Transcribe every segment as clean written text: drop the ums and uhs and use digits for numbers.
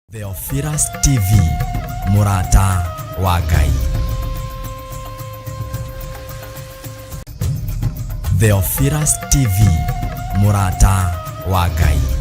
Theophilus TV Murata wa Ngai. Theophilus TV Murata wa Ngai.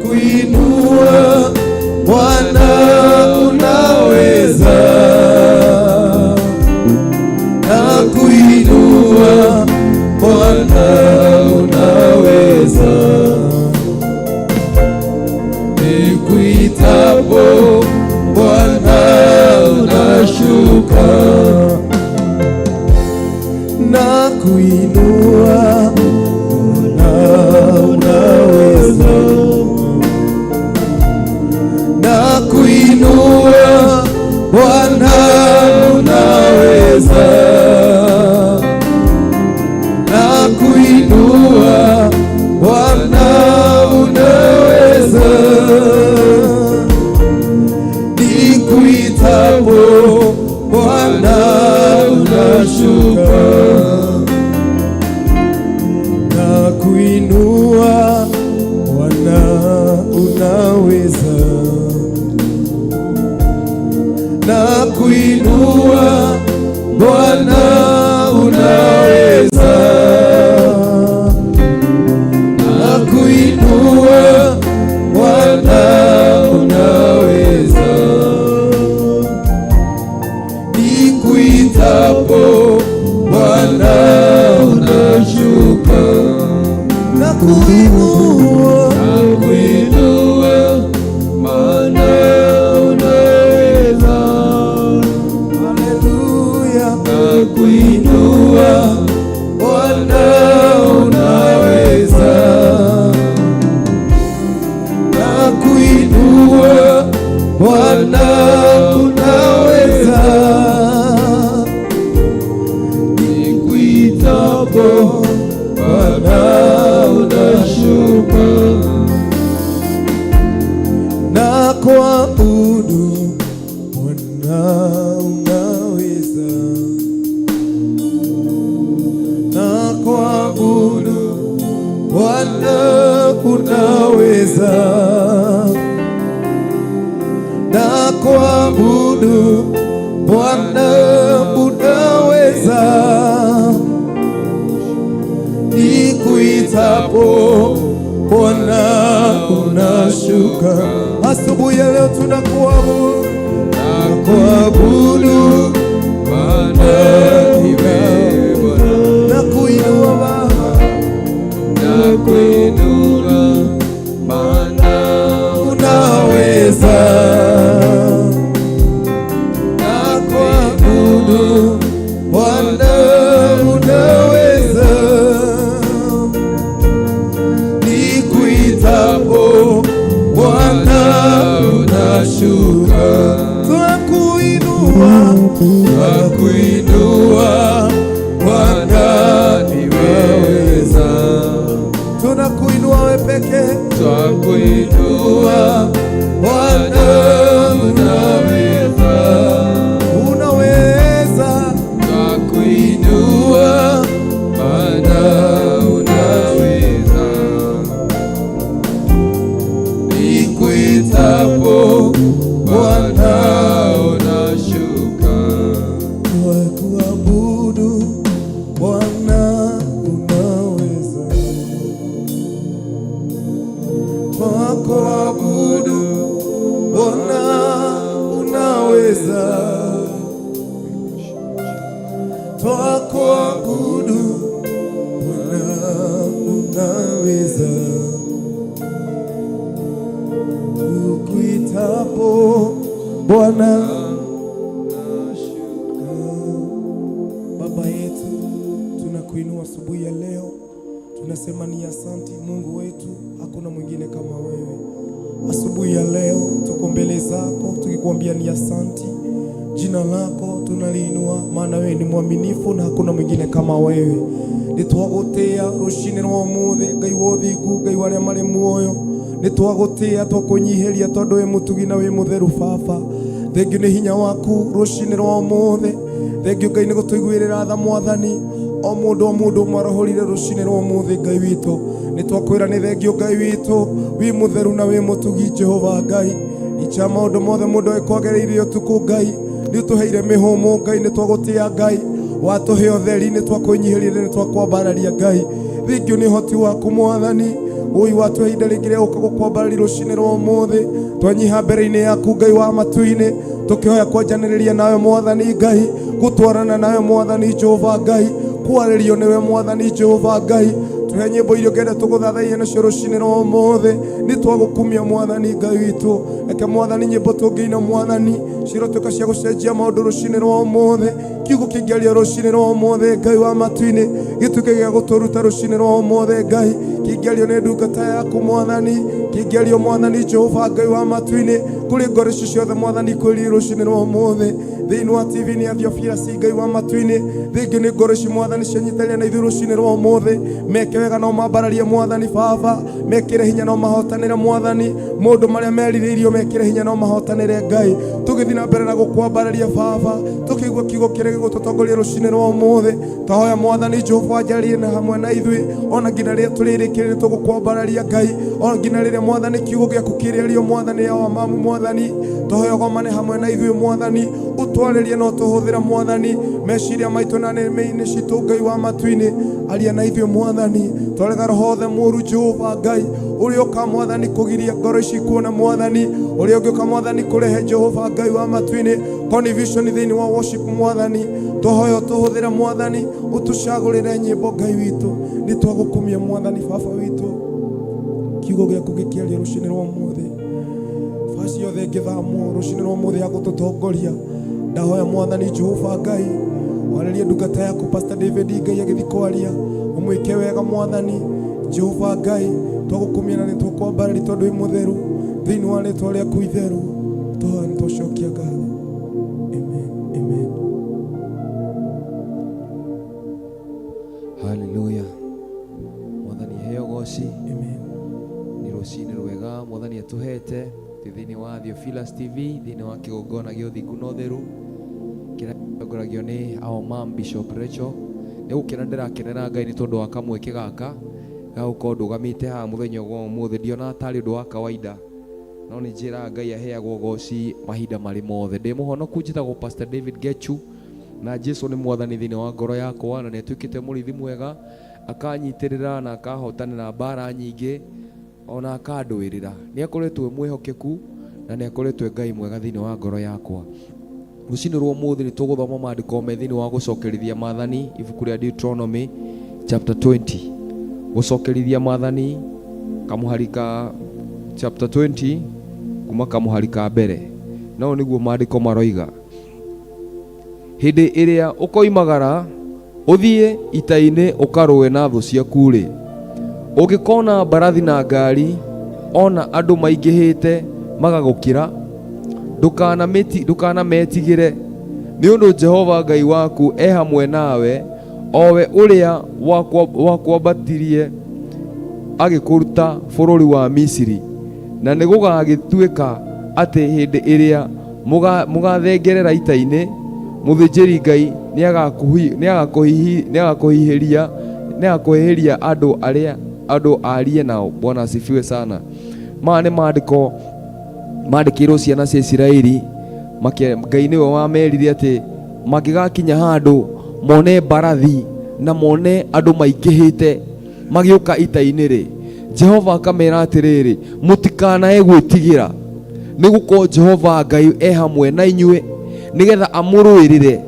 kuinua Bwana unaweza, na kuinua Bwana unaweza, nikuitapo Bwana unashuka, na kuinua Bwana unaweza, na kuinua Bwana unaweza, na kuinua Bwana unaweza, nikuitapo Bwana unashuka, na kuinua Bwana unaweza, na kuinua Bwana unaweza, na kuinua Bwana unaweza, nikuitapo Bwana unashuka, na kuinua Bwana unaweza, haleluya, na kuinua Bwana unaweza, na kuinua Bwana unaweza, nikuitapo Bwana unashuka, na kuabudu Bwana unaweza, na kuabudu Bwana unaweza, na kuabudu Bwana unaweza, nikuitapo Bwana unashuka. Asubuhi ya leo tunakuabudu, na kuabudu Bwana wewe Bwana, na kuinua Baba, na kuinua Bwana unaweza, na kuabudu Bwana unaweza, nikuitapo Bwana unashuka, twakuinua, twakuinua Bwana niweza, tunakuinua wewe pekee, twakuinua Bwana unaweza, unaweza, twakuinua Bwana unaweza, nikuitapo Bwana unashuka, twakuabudu Bwana unaweza, twakuabudu Bwana unaweza, twakuabudu Bwana unaweza, ukuitapo Bwana unashuka. Baba yetu, tunakuinua asubuhi ya leo, tunasema ni asante Mungu wetu, hakuna mwingine kama wewe. Asubuhi ya leo tuko mbele zako tukikwambia ni asante, jina lako tunaliinua, maana wewe ni mwaminifu na hakuna mwingine kama wewe. Nitwagutia rushini rwa umuthi, Ngai wa uthingu, Ngai wa aria mari muoyo, nitwagutia twakunyihiria tondu wi mutugi na wi mutheru Baba. Thengiũ nĩ hinya waku rushini rwa umuthi, thengiũ Ngai nĩ gũtũiguĩrĩra tha Mwathani, o mũndũ mwarohorire rushini rwa umuthi. Ngai witũ nitwakwĩra nĩ thengiũ Ngai witũ, wi mutheru na wi mutugi Jehova Ngai, icha maũndũ mothe mũndũ ekwagereire ũtukũ Ngai, nĩ ũtũheire mĩhũmũ Ngai, nĩtwagũtĩa Ngai, watũhe ũtheri, nĩtwakwĩnyihĩrĩire, nĩtwakwambararia Ngai. Thengiũ nĩ ũhoti waku Mwathani, Ui watu hinda rĩngĩ ũka gũkwambarĩria rũcinĩ rwa ũmũthĩ. Twanyiha mbere-inĩ yaku Ngai wa matu-inĩ, tũkĩhoya kwanjanĩrĩria nawe Mwathani Ngai, gũtwarana nawe Mwathani Jehova Ngai, kwarĩrio nĩwe Mwathani Jehova Ngai. Tuhe nyĩmbo iria ũngĩenda tũgũthathaiye nacio rũcinĩ rwa ũmũthĩ. Nĩ twagũkumia Mwathani Ngai witũ. Reke Mwathani nyĩmbo tũngĩina Mwathani cirotuĩka cia gũcenjia maũndũ rũcinĩ rwa ũmũthĩ. Kiugo kĩngĩaria rũcinĩ rwa ũmũthĩ Ngai wa matu-inĩ gĩtuĩke gĩa gũtũruta rũcinĩ rwa ũmũthĩ Ngai. Kĩngĩario nĩ ndungata yaku Mwathani, kĩngĩario Mwathani Jehova Ngai wa matu-inĩ kũrĩ ngoro ici ciothe Mwathani kwĩrĩ rũcinĩ rwa ũmũthĩ thĩinĩ wa TV-inĩ ya Theophilus Ngai wa matu-inĩ. Thĩngĩ nĩ ngoro ici Mwathani cianyitanĩra na ithuĩ rũcinĩ rwa ũmũthĩ. Meke wega no mambararie Mwathani Baba, mekĩre hinya no mahotanĩre Mwathani. Maũndũ marĩa merirĩirio mekĩre hinya no mahotanĩre Ngai. Tũgĩthiĩ na mbere na gũkwambararia Baba, tũkĩigua kiugo kĩrĩa gĩgũtũtongoria rũcinĩ rwa ũmũthĩ. Tũhoya Mwathani Jehova njarie na hamwe na ithuĩ ona nginya rĩrĩa tũrĩrĩkĩrĩrie tũgũkwambararia Ngai, ona nginya rĩrĩa Mwathani kiugo gĩaku kĩrĩario Mwathani ya wamamu Mwathani. Tũhoya ũgomane hamwe na ithuĩ Mwathani, ũtwarĩrie no tũhũthĩra Mwathani meciria maitũ na nĩmĩ-inĩ citũ Ngai wa matu-inĩ. Aria na ithuĩ Mwathani, twarega roho othe mũũru Jehova Ngai, ũrĩa ũka Mwathani kũgiria ngoro ici kuona Mwathani, ũrĩa ũngĩũka Mwathani kũrehe Jehova Ngai wa matu-inĩ confusion thĩinĩ wa worship Mwathani. Tũhoya ũtũhũthĩra Mwathani, ũtũcagũrĩre nyĩmbo Ngai witũ. Nĩ twagũkumia Mwathani Baba witũ, kiugo gĩaku gĩkĩaria rũcinĩ rwa ũmũthĩ. Basi yothe ngĩthamwo rũcinĩ rwa ũmũthĩ ya gũtũtongoria. Ndahoya Mwathani Jehova Ngai, warĩrie ndungata yaku Pastor David Ngai agĩthiĩ kwaria, ũmwĩke wega Mwathani Jehova Ngai. Twagũkumia na nĩ tũkwambararia tondũ wĩ mũtheru thĩinĩ wa rĩĩtwa rĩaku itheru. Tũhoya nĩ tũcokia ngatho. Amen, amen. Hallelujah. Mwathani heo goci. Amen. Ni rũcinĩ rwega Mwathani atuhete thĩinĩ wa Theophilus TV, thĩinĩ wa kĩgongona gĩa ũthingu na ũtheru kĩrĩa gĩtongoragio nĩ our mom Bishop Rachel. Nĩ gũkena ndĩrakenera Ngai nĩ tondũ wa kamweke gaka gagũkorwo ndũgamĩte haha mũthenya wa ũmũthĩ. Ndiona tarĩ ũndũ wa kawaida, no nĩ njĩra Ngai aheagwo goci mahinda marĩ mothe. Ndĩ mũhonoku njĩtagwo Pastor David Gechu, na Jesũ nĩ Mwathani thĩinĩ wa ngoro yakwa, na nĩ atuĩkĩte mũrĩithi mwega, akanyitĩrĩra na akahotanĩra mbara nyingĩ, ona akandũĩrĩra. Nĩ akoretwo mwĩhokeku na nĩ akoretwo Ngai mwega thĩinĩ wa ngoro yakwa. Rũcinĩ rwa ũmũthĩ nĩ tũgũthoma maandĩko me thĩinĩ wa gũcokerithia Maathani, ibuku rĩa Deuteronomy chapter 20. Gũcokerithia Maathani kamuharika chapter 20 kuma kamuharika mbere. No nĩguo maandĩko maroiga: hĩndĩ ĩrĩa ũkoimagara ũthiĩ ita-inĩ ũkarũe na thũ ciaku rĩ, ũngĩkona mbarathi na ngari ona andũ maingĩhĩte magagũkĩra, ndũkanametigĩre, nĩ ũndũ Jehova Ngai waku e hamwe nawe, owe ũrĩa wakwambatirie agĩkũruta bũrũri wa Misiri. Na nĩ gũgagĩtuĩka atĩ hĩndĩ ĩrĩa mũgathengerera ita-inĩ, mũthĩnjĩri Ngai nĩagakũhĩhĩria andũ arie nao. Bwana asifiwe sana. Maya nĩ maandĩko maandĩkĩirwo ciana cia Isiraeli. Ngai nĩwe wamerire atĩ mangĩgakinya handũ mone mbarathi na mone andũ maingĩhĩte magĩũka ita-inĩ rĩ, Jehova akamera atĩrĩrĩ, mũtikanae gwĩtigĩra, nĩ gũkorwo Jehova Ngai e hamwe na inyuĩ, nĩgetha amũrũĩrĩre,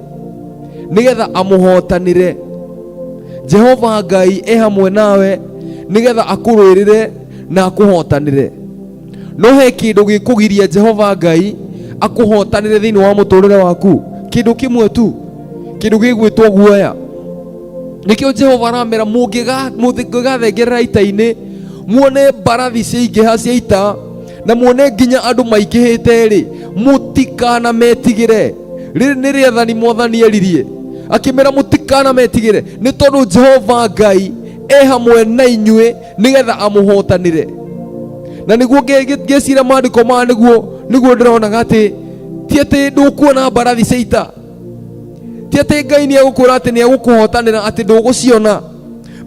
nĩgetha amũhotanĩre. Jehova Ngai e hamwe nawe, nĩgetha akũrũĩrĩre na akũhotanĩre. No he kĩndũ gĩkũgiria Jehova Ngai akũhotanĩre thĩinĩ wa mũtũrĩre waku? Kĩndũ kĩmwe tu, kĩndũ gĩgwĩtwo guoya. Nĩkĩo Jehova aramera mũngĩgathengerera ita-inĩ, muone mbarathi ciaingĩha cia ita, na muone nginya andũ maingĩhĩte rĩ, mũtikanametigĩre. Rĩrĩ nĩ rĩathani Mwathani eririe, akĩmera mũtikanametigĩre, nĩ tondũ Jehova Ngai e hamwe na inyuĩ, nĩgetha amũhotanĩre. Na nĩguo ngĩciria maandĩko maya, nĩguo ndĩronaga atĩ ti atĩ ndũkuona mbarathi cia ita, ti atĩ Ngai nĩ egũkwĩra atĩ nĩ egũkũhotanĩra atĩ ndũgũciona.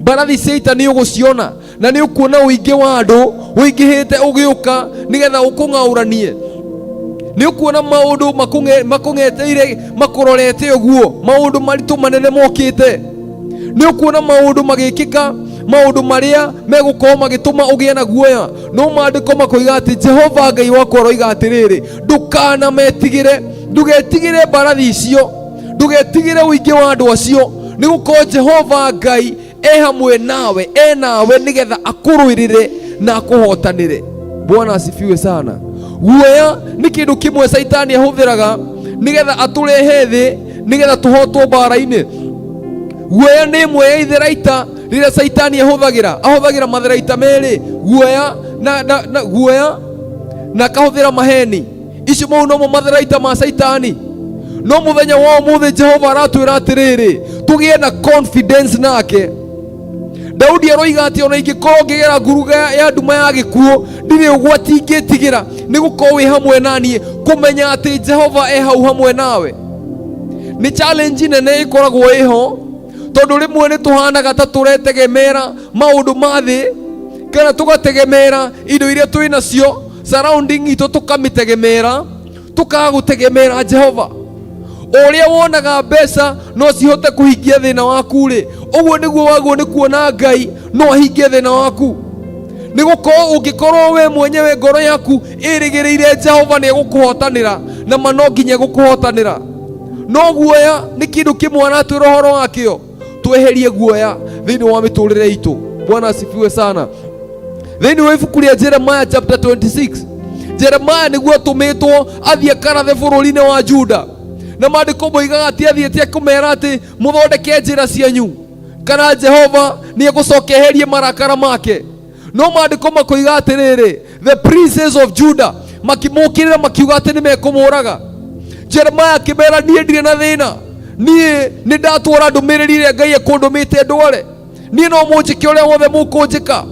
Mbarathi cia ita nĩ ũgũciona, na nĩ ũkuona ũingĩ wa andũ ũingĩhĩte ũgĩũka nĩgetha ũkũng'aũranie. Nĩ ũkuona maũndũ makũng'eteire makũrorete ũguo, maũndũ maritũ manene mokĩte. Nĩ ũkuona maũndũ magĩkĩka maundu maria megukorwo magituma ugie na guoya. No maandiko makoiga ati Jehova Ngai wakwa aroiga atiriri, ndukana metigire, ndugetigire mbarathi icio, ndugetigire uingi wa andu acio, ni gukorwo Jehova Ngai hamwe nawe, nawe nigetha akuruirire na akuhotanire. Bwana asifiwe sana. Guoya ni kindu kimwe Saitani ahuthiraga nigetha aturehe thi, nigetha tuhotwo mbara-ini. Guoya ni imwe ya itheraita riria Saitani ahuthagira matheraita meri, guoya na guoya na kahuthira maheni. Icio mau no matheraita ma Saitani. No muthenya wa umuthi Jehova aratwira atiriri, tugie na confidence nake. Daudi aroiga ati ona ingikorwo ngigera nguruga ya nduma ya gikuo, ndiri ugwati ingitigira, ni gukorwo wi hamwe nanie, kumenya ati Jehova hau hamwe nawe. Ni challenge nene ikoragwo iho, tondu rimwe ni tuhanaga ta turetegemera maundu mathi, kana tugategemera indo iria twi nacio surrounding itu, tukamitegemera tukaga gutegemera Jehova. Uria wonaga mbeca no cihote kuhingia thina waku ri, uguo niguo waguo ni kuona Ngai no ahingie thina waku. Ni gukorwo ungikorwo we mwenyewe ngoro yaku irigireire Jehova ni egukuhotanira, na mano nginya egukuhotanira. No guoya ni kindu kimwe aratwira uhoro wakio, tweherie guoya thiini wa miturire itu. Bwana asifiwe sana. Thiini wa ibuku ria Jeremiah chapter 26, Jeremiah niguo atumitwo athie karathe bururi-ini wa Juda, na maandiko moigaga ati athiete kumera ati muthondeke njira cianyu, kana Jehova ni egucokeherie marakara make. No maandiko makoiga atiriri, the princes of Judah makimukirira makiuga ati ni mekumuraga. Jeremiah akimera nie ndire na thina, nie ni ndatwara ndumiriri iria Ngai ekundumite ndware, nie no munjike uria wothe mukunjika.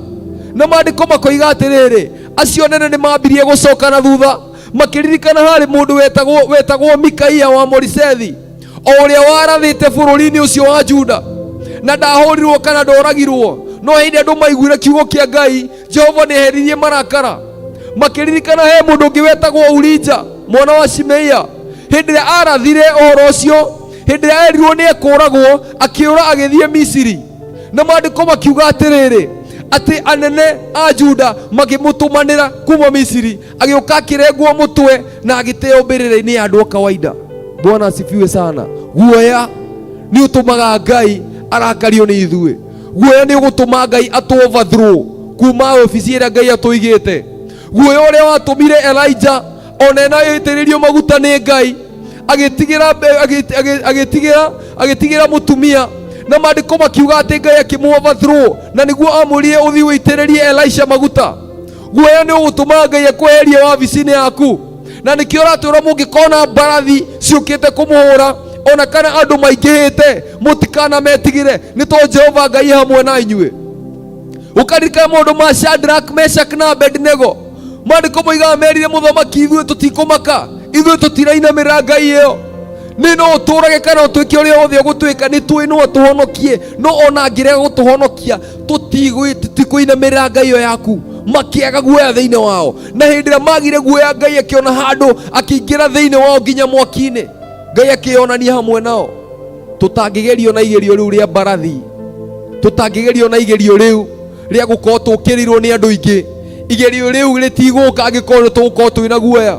Na maandiko makoiga atiriri, acio nene ni mambirie gucoka na thutha, makiririkana hari mundu wetagwo Mikaia wa Morisethi, o uria warathite bururi-ini ucio wa Juda, na ndahurirwo kana ndoragirwo. No hindi andu maiguire kiugo kia Ngai, Jehova ni eheririe marakara. Makiririkana he mundu ungi wetagwo Urijah mwana wa Shimeia, hindi ria arathire uhoro ucio, hindi ria erirwo ni ekuragwo, akiura agithie Misiri. Na maandiko makiuga atiriri, ati anene a Juda magimutumanira kuma Misiri, agioka akirengwo mutwe na agiteo mbirire-ini ya andu a kawaida. Bwana asifiwe sana. Guoya ni utumaga Ngai arakario ni ithue. Guoya ni ugutuma Ngai atu overthrow kuma ofisi ira Ngai atuigite. Guoya uria watumire Elijah onena yitiririo maguta ni Ngai, agitigira mutumia, na maandiko makiuga ati Ngai akimu overthrow, na niguo amurire uthi witiririe Elisha maguta. Guoya ni ugutuma Ngai ekweherie wabici-ini yaku, na nikio ratwira mungikona mbarathi ciukite kumuhura, ona kana andu maingihite, mutikana metigire, ni to Jehova Ngai hamwe na inyue. Ukaririkana maundu ma Shadrach, Meshach na Abednego, maandiko moigaga merire muthamaki, ithue tutikumaka, ithue tutirainamira Ngai iyo. Ni no uturage kana utwike uria wothe ugutwika, ni twi no tuhonokie, no ona angirega gutuhonokia tutikuinamirira Ngai iyo yaku. Makiaga guoya thiini wao, na hindi ria magire guoya Ngai akiona handu akiingira thiini wao nginya mwaki-ini, Ngai akionania hamwe nao. Tutangigerio na igerio riu ria mbarathi, tutangigerio na igerio riu ria gukorwo tukirirwo ni andu ingi, igerio riu ritiguka angikorwo tugukorwo twina guoya.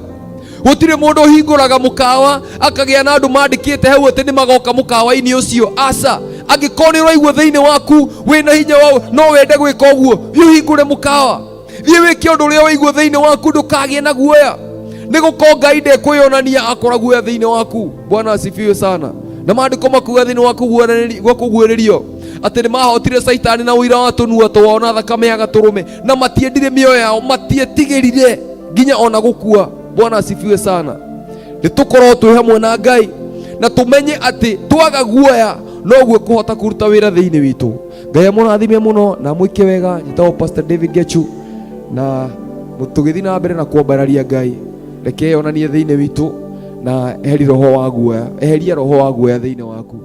Gutire mundu hinguraga mukawa akagia na andu mandikite hau ati ni magoka mukawa-ini ucio. Aca, angikorwo ni uraigua thiini waku wina hinya wao no wende gwika uguo, thiĩ hingure mukawa, thiĩ wike undu uria waigua thiini waku, ndukagie na guoya, ni gukorwo Ngai ndekwionania akora guoya thiini waku. Bwana asifiwe sana. Na maandiko makuga thiini wa kuguũrĩrio ati ni mahotire Saitani na uira wa tunua twao na thakame ya gaturume, na matiendire mioyo yao, matietigirire nginya ona gukua. Bwana asifiwe sana. Ni tukorwo twi hamwe na Ngai, na tumenye ati twaga guoya no gwe kuhota kuruta wira thiini witu. Ngai amurathime muno na mwike wega. Njitagwo Pastor David Gechu, na mutugithi na mbere na kuombararia Ngai, reke onanie thiini witu na eherie roho wa guoya, eheria roho wa guoya thiini waku.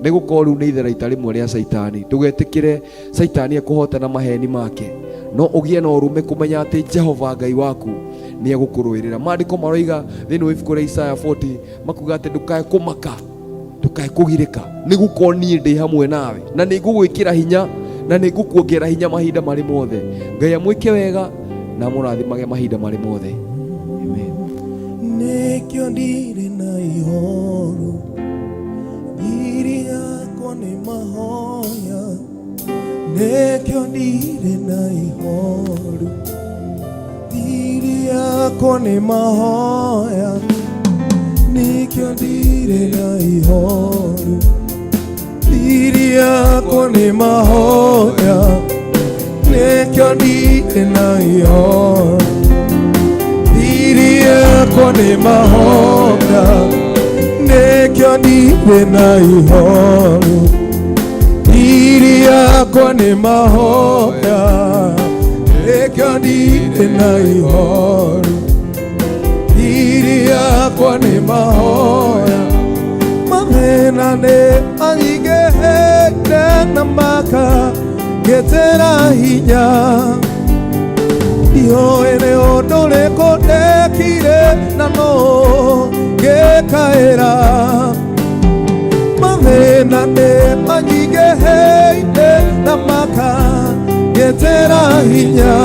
Ni gukorwo riu ni itheraita rimwe ria Saitani. Tugetikire Saitani ekuhotana maheni make, no ugie na urume kumenya ati Jehova Ngai waku ni egukuruirira. Maandiko maroiga thiini wa ibuku ria Isaya 40 makuga ati ndukae kumaka, ndukae kugirika, ni gukorwo nie ndi hamwe nawe, na ni ngugwikira hinya, na nĩngũkuongerera hinya mahinda marĩ mothe. Ngai amwĩke wega na mũrathimage mahinda marĩ mothe. Amen. Nĩkĩo ndirĩ na ihoru, thiri yakwa nĩ mahoya. Nĩkĩo ndirĩ na ihoru, thiri yakwa nĩ mahoya. Nĩkĩo ndirĩ na ihoru, thiri yakwa nĩ mahoya. Nĩkĩo ndirĩ na ihoru, thiri yakwa nĩ mahoya. Nĩkĩo ndirĩ na ihoru, thiri yakwa nĩ mahoya. Nĩkĩo ndirĩ na ihoru, thiri yakwa nĩ mahoya. Mathĩna nĩ anyingĩhĩte na makangĩtĩra hinya. Ndiũĩ nĩ ũndũ ũrĩkũ ndekire na no ngĩkaĩra. Mathĩna nĩ anyingĩhĩte na makangĩtĩra hinya.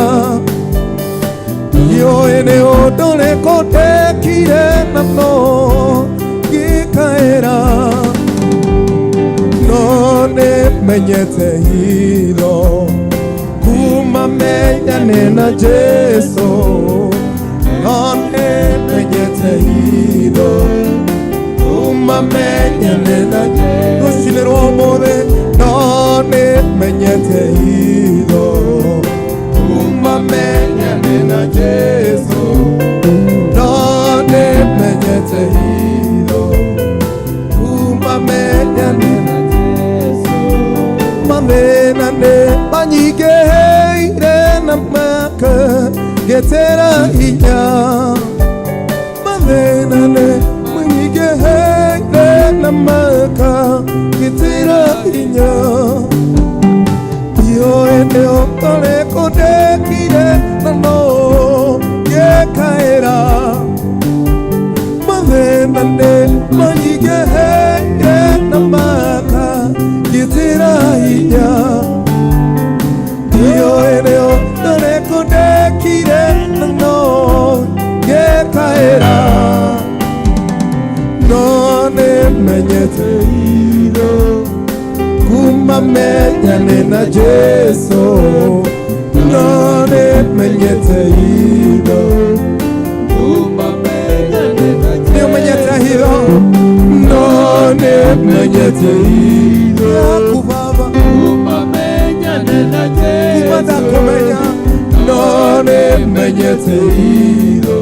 Ndiũĩ nĩ ũndũ ũrĩkũ ndekire na no ngĩkaĩra. No nĩmenyete hilo kuma menyane na Jesu. No nĩmenyete hilo kuma menyane na Jesu. Rũcinĩ rwa ũmũthĩ no nĩmenyete hilo kuma menyane na Jesu. No nĩmenyete hilo kuma menyane na Jesu. Mathĩna nĩ manyingĩhĩire na makangĩtĩra hinya. Mathĩna nĩ manyingĩhĩire na makangĩtĩra hinya. Ndiũĩ nĩ ũndũ ũrĩkũ ndekire na no ngĩkaĩra. Mathĩna nĩ manyingĩhĩire na makangĩtĩra hinya. Ndiũĩ nĩ ũndũ ũrĩkũ ndekire na no ngĩkaĩra. No nĩmenyete hilo kuma menyane na Jesu. No nĩmenyete hilo kuma menyane na Jesu. Nĩmenyete hilo. No nĩmenyete hilo yaku Baba kuma menyane na Jesu. Kuma ndakumenya. No nĩmenyete hilo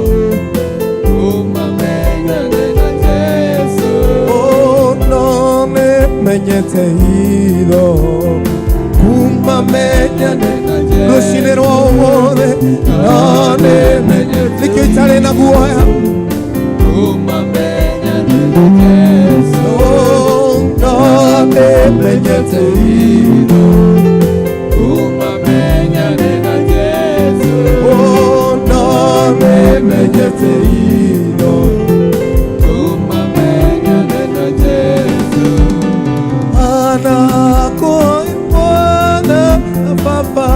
kuma menyane na Jesu. Oh no nĩmenyete hilo kuma menyane na Jesu. Rũcinĩ rwa ũmũthĩ no nĩmenyete. Nĩkĩo itarĩ na guoya kuma menyane na Jesu. Oh no nĩmenyete hilo kuma menyane na Jesu. Oh no nĩmenyete hilo kuma menyane na Jesu. Anakoe Bwana Baba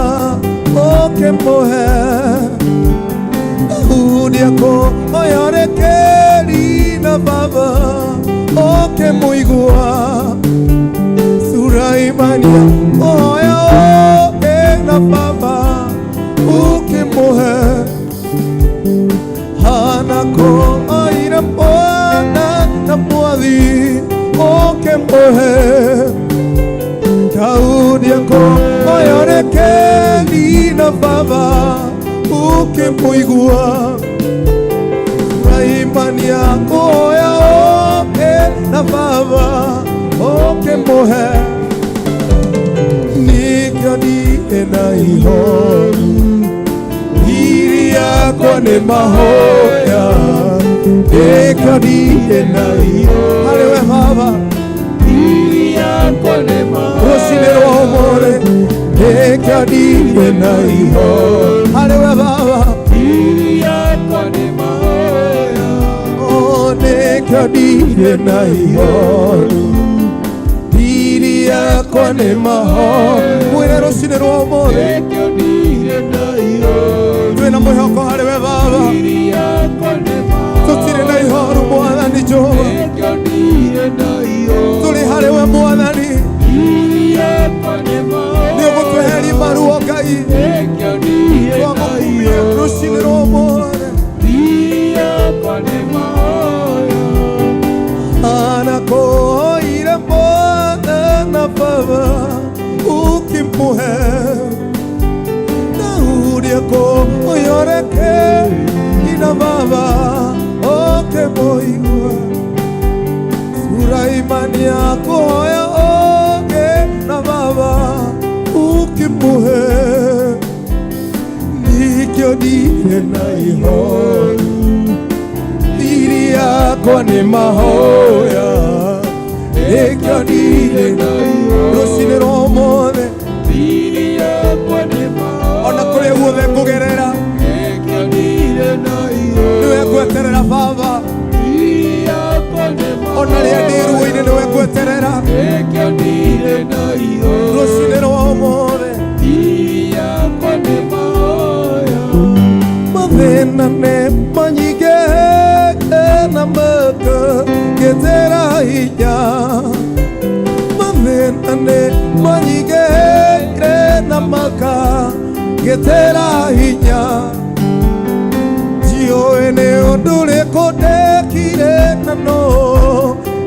okemũhe. Daudi akoyorekeri na Baba okemũigua. Suraimani oya oke na Baba okemũhe. Anakoire Bwana na Mwathi okemũhe. Daudi akoyorekeri na Baba okemũigua. Suraimani akoya oke na Baba okemũhe. Nĩkĩo ndirĩ na ihoru, thiri yakwa nĩ mahoya. Nĩkĩo ndirĩ na ihoru harĩwe Baba, thiri yakwa nĩ mahoya. Rũcinĩ rwa ũmũthĩ nĩkĩo ndirĩ na ihoru harĩwe Baba, thiri yakwa nĩ mahoya. Oh nĩkĩo ndirĩ na ihoru, thiri yakwa nĩ mahoya. Tũkwĩhokagĩra rũciinĩ rwa ũmũthĩ. Twĩna mwĩhoko harĩwe Baba. Tũtirĩ na ihoru Mwathani Jehova. Tũrĩ harĩwe Mwathani. Nĩũgũtweheria maruo Ngai. Twagũkumia rũciinĩ rwa ũmũthĩ. Anakuhoire Mwana na Baba ukimũhe Daudi akũyoreke ina Baba ũkĩmũigua Suraimani akũhoya ũngĩ na Baba ukimũhe nikĩo ndirĩ na ihoru thiri yakwa nĩ mahoya nikĩo ndirĩ na ihoru rũciinĩ rwa ũmũthĩ ona kũrĩa guothe ngũgerera nĩwe ngweterera Baba ona rĩrĩa ndĩ ruo-inĩ nĩwe ngweterera rũciinĩ rwa ũmũthĩ mathĩna nĩ manyingĩ na makagĩtĩra hinya mathĩna nĩ manyingĩ na makagĩtĩra hinya ndiũĩ nĩ ũndũ ũrĩkũ ndekire na no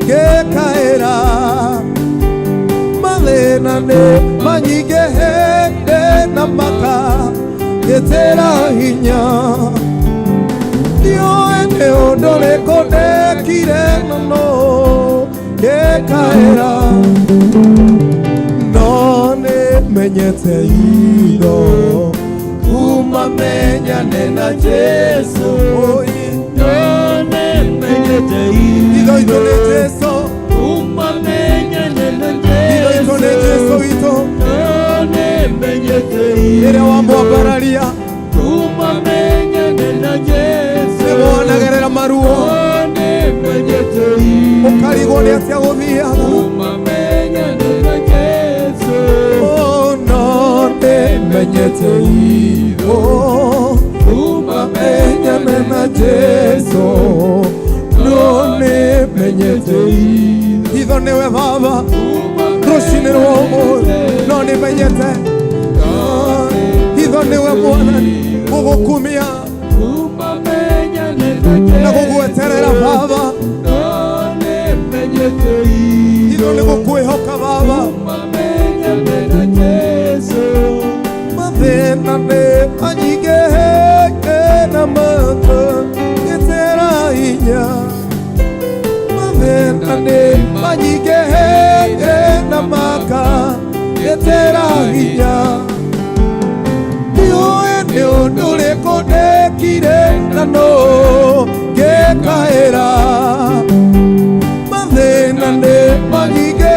ngĩkaĩra mathĩna nĩ manyingĩ na makagĩtĩra hinya ndiũĩ nĩ ũndũ ũrĩkũ ndekire na no ngĩkaĩra no nĩmenyete indo kuma menyane na Jesu no nĩmenyete indo nĩ Jesu kuma menyane na Jesu indo nĩ Jesu ito no nĩmenyete rĩrĩa wamwambararia kuma menyane na Jesu nĩwonagerera maruo nĩmenyete ũkarigwo nĩ atĩa gũthiaga kuma menyane na Jesu no nĩmenyete indo kuma menyane na Jesu no nĩmenyete indo nĩwe Baba rũciinĩ rwa ũmũthĩ no nĩmenyete indo nĩwe Mwathani gũgũkumia na gũgweterera Baba indo nĩ gũkwĩhoka Baba mathĩna nĩ manyingĩ na makagĩtĩra hinya mathĩna nĩ manyingĩ na makagĩtĩra hinya ndiũĩ nĩ ũndũ ũrĩkũ ndekire na no ngĩkaĩra mathĩna nĩ manyingĩ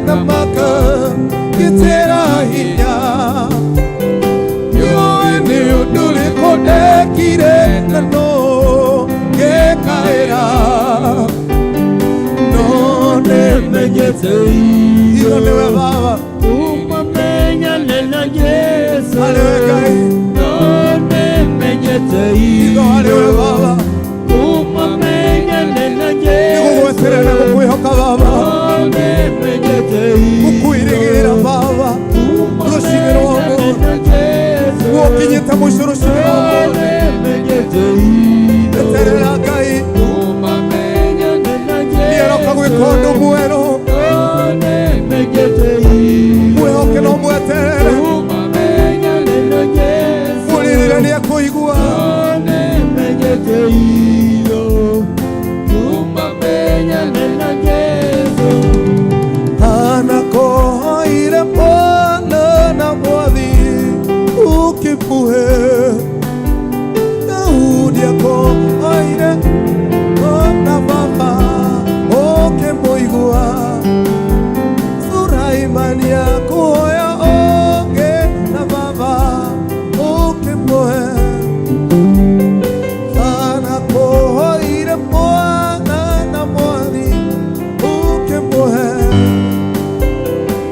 na makagĩtĩra hinya ndiũĩ nĩ ũndũ ũrĩkũ ndekire na no ngĩkaĩra no nĩmenyete indo nĩwe Baba kuma menyane na Jesu harĩwe Ngai no nĩmenyete indo harĩwe Baba kuma menyane na Jesu nĩgũgweterera gũkwĩhoka Baba gũkwĩrĩgĩrĩra Baba rũciinĩ rwa ũmũthĩ gũkinyĩte mũico rũciinĩ rwa ũmũthĩ eterera Ngai nĩaroka gwĩka ũndũ mwerũ mwĩhoke no mweterere mũrĩrĩre nĩekũigua anakuhoire Mwana na Mwathi ukimũhe Daudi akũhoire na Baba ukimũigua Suraimani akũhoya ũngĩ na Baba ukimũhe anakuhoire Mwana na Mwathi ukimũhe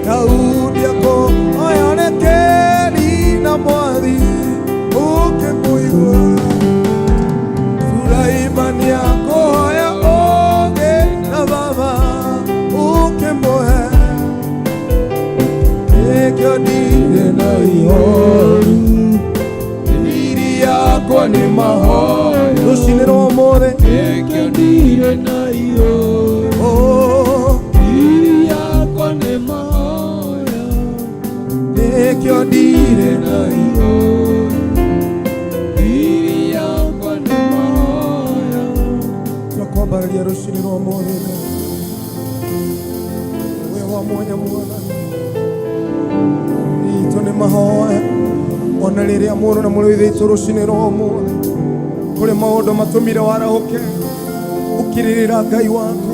Daudi akũhoya Nekyo ndire na ihoru, thiri yakwa nĩ mahoya, rũcinĩ rwa ũmũthĩ. Nekyo ndire na ihoru, thiri yakwa nĩ mahoya, Nekyo ndire na ihoru, thiri yakwa nĩ mahoya. twakwambararia rũcinĩ rwa ũmũthĩ we wa mwanya Mwathani itũ nĩ mahoya ona rĩrĩa mũndũ na mũrũ itũ rũcinĩ rwa ũmũthĩ kũrĩ maũndũ matũmire warahũke ũkirĩrĩra Ngai waku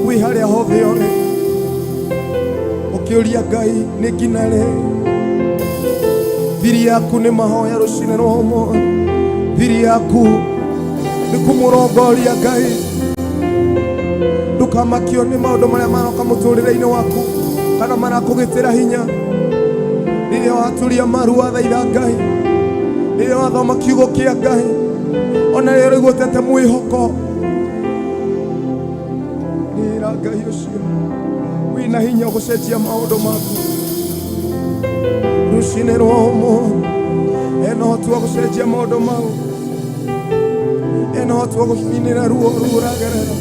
wĩ harĩa hothe ũrĩ ũkĩũria Ngai nĩ nginya rĩ. Thiri yaku nĩ mahoya rũcinĩ rwa ũmũthĩ, thiri yaku nĩ kũmũrongoria Ngai. Ndũkamakio nĩ maũndũ marĩa maroka mũtũrĩre-inĩ waku kana marakũgĩtĩra hinya. Rĩrĩa waturia maru wathaitha Ngai, rĩrĩa wathoma kiugo kĩa Ngai, ona rĩrĩa ũrĩgũtete mwĩhoko, nĩra Ngai ũcio wĩna hinya gũcenjia maũndũ maku. Rũcinĩ rwa ũmũthĩ ena ũhoti wa gũcenjia maũndũ mau, ena ũhoti wa gũcinĩra ruo rũu ũragerera,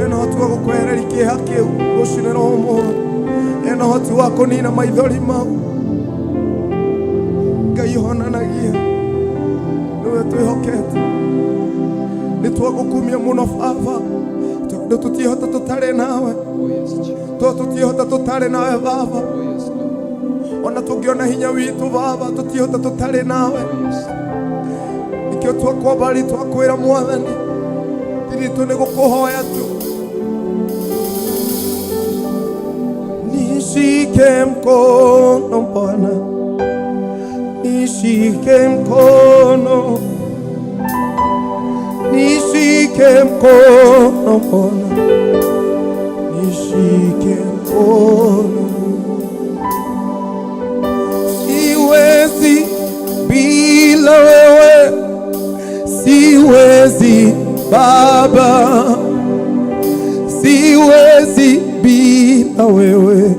ena ũhoti wa gũkwehereria kĩeha kĩu rũcinĩ rwa ũmũthĩ, ena ũhoti wa kũnina maithori mau. Ngai honanagia, nĩwe twĩhokete, nĩtwagũkumia mũno Baba, tondũ tũtiĩhota tũtarĩ nawe, tondũ tũtiĩhota tũtarĩ nawe Baba, ona tũngĩona hinya witũ Baba tũtiĩhota tũtarĩ nawe. Nĩkĩo twakwambari twakwĩra Mwathani, ritũ nĩ gũkũhoya tu. Nishike mkono Bwana, nishike mkono, nishike mkono Bwana, nishike mkono. Siwezi bila wewe, siwezi Baba, siwezi bila wewe,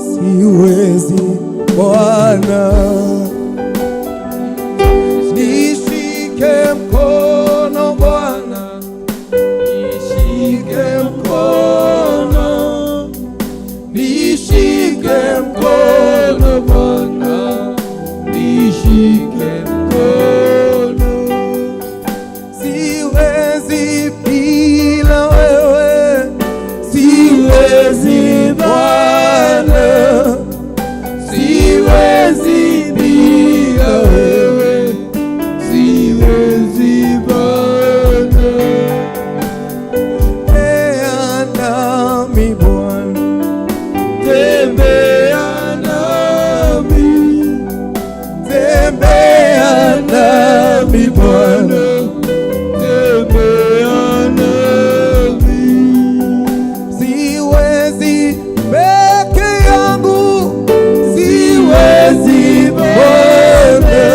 siwezi Bwana. Nishike mkono Bwana, nishike mkono, nishike mkono Bwana, nishike mkono. Siwezi bila wewe, siwezi Bwana, siwezi bila wewe, siwezi Bwana. Tembea nami Bwana, tembea nami, tembea nami Bwana, tembea nami. Siwezi peke yangu, siwezi Bwana,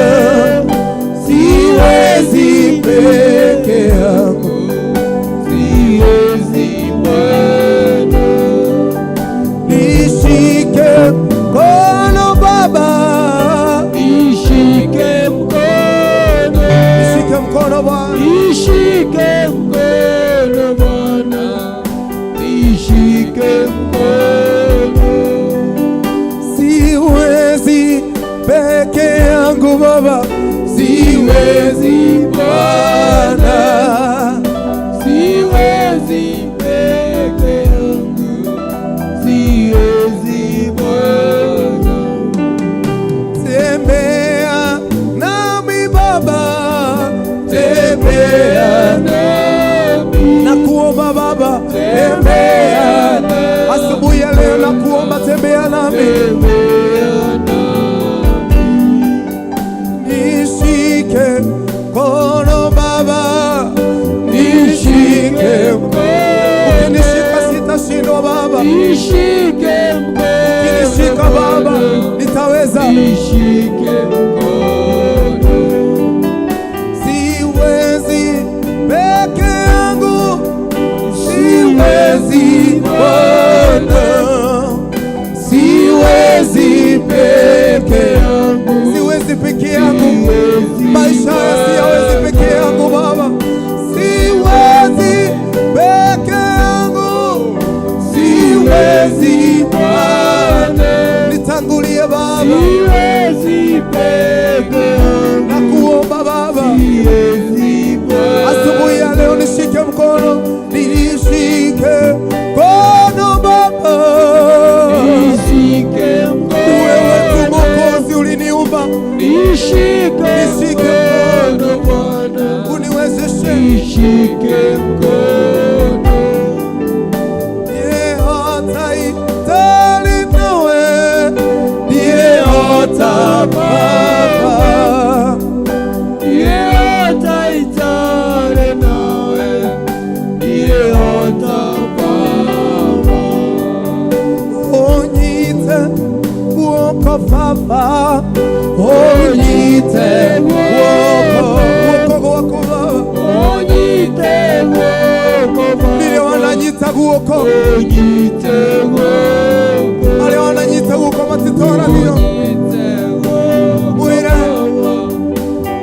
siwezi peke yangu, siwezi Bwana. Nishike mkono Baba, nishike mkono, nishike mkono Bwana, nishike mkono Bwana, nishike mkono. Siwezi peke yangu Baba, siwezi Bwana, siwezi peke yangu, siwezi Bwana. Tembea nami Baba, tembea nami, nakuomba Baba, tembea nami. Asubuhi ya leo nakuomba tembea nami, nishike mkono Baba, nishike mkono. Ukinishika sitashindwa Baba, nishike mkono. Ukinishika Baba nitaweza, nishike mkono. Siwezi peke yangu, siwezi Bwana, siwezi pekee Baba, siwezi peke yangu, nakuomba Baba, siwezi Bwana. asubuhi ya leo nishike mkono, nishike mkono Baba, Nishike mkono, wewe tu Mwokozi uliniumba, nishike mkono Bwana, uniwezeshe, nishike mkono, ndiye hataitali nawe, ndiye hata Baba, yehota itare nawe, yehota Baba, onyite guoko Baba, onyite guoko gwako Baba, onyite woko Baba, ndiye wananyita guoko, onyite woko, ale wananyita guoko matitoragio, onyite woko mwire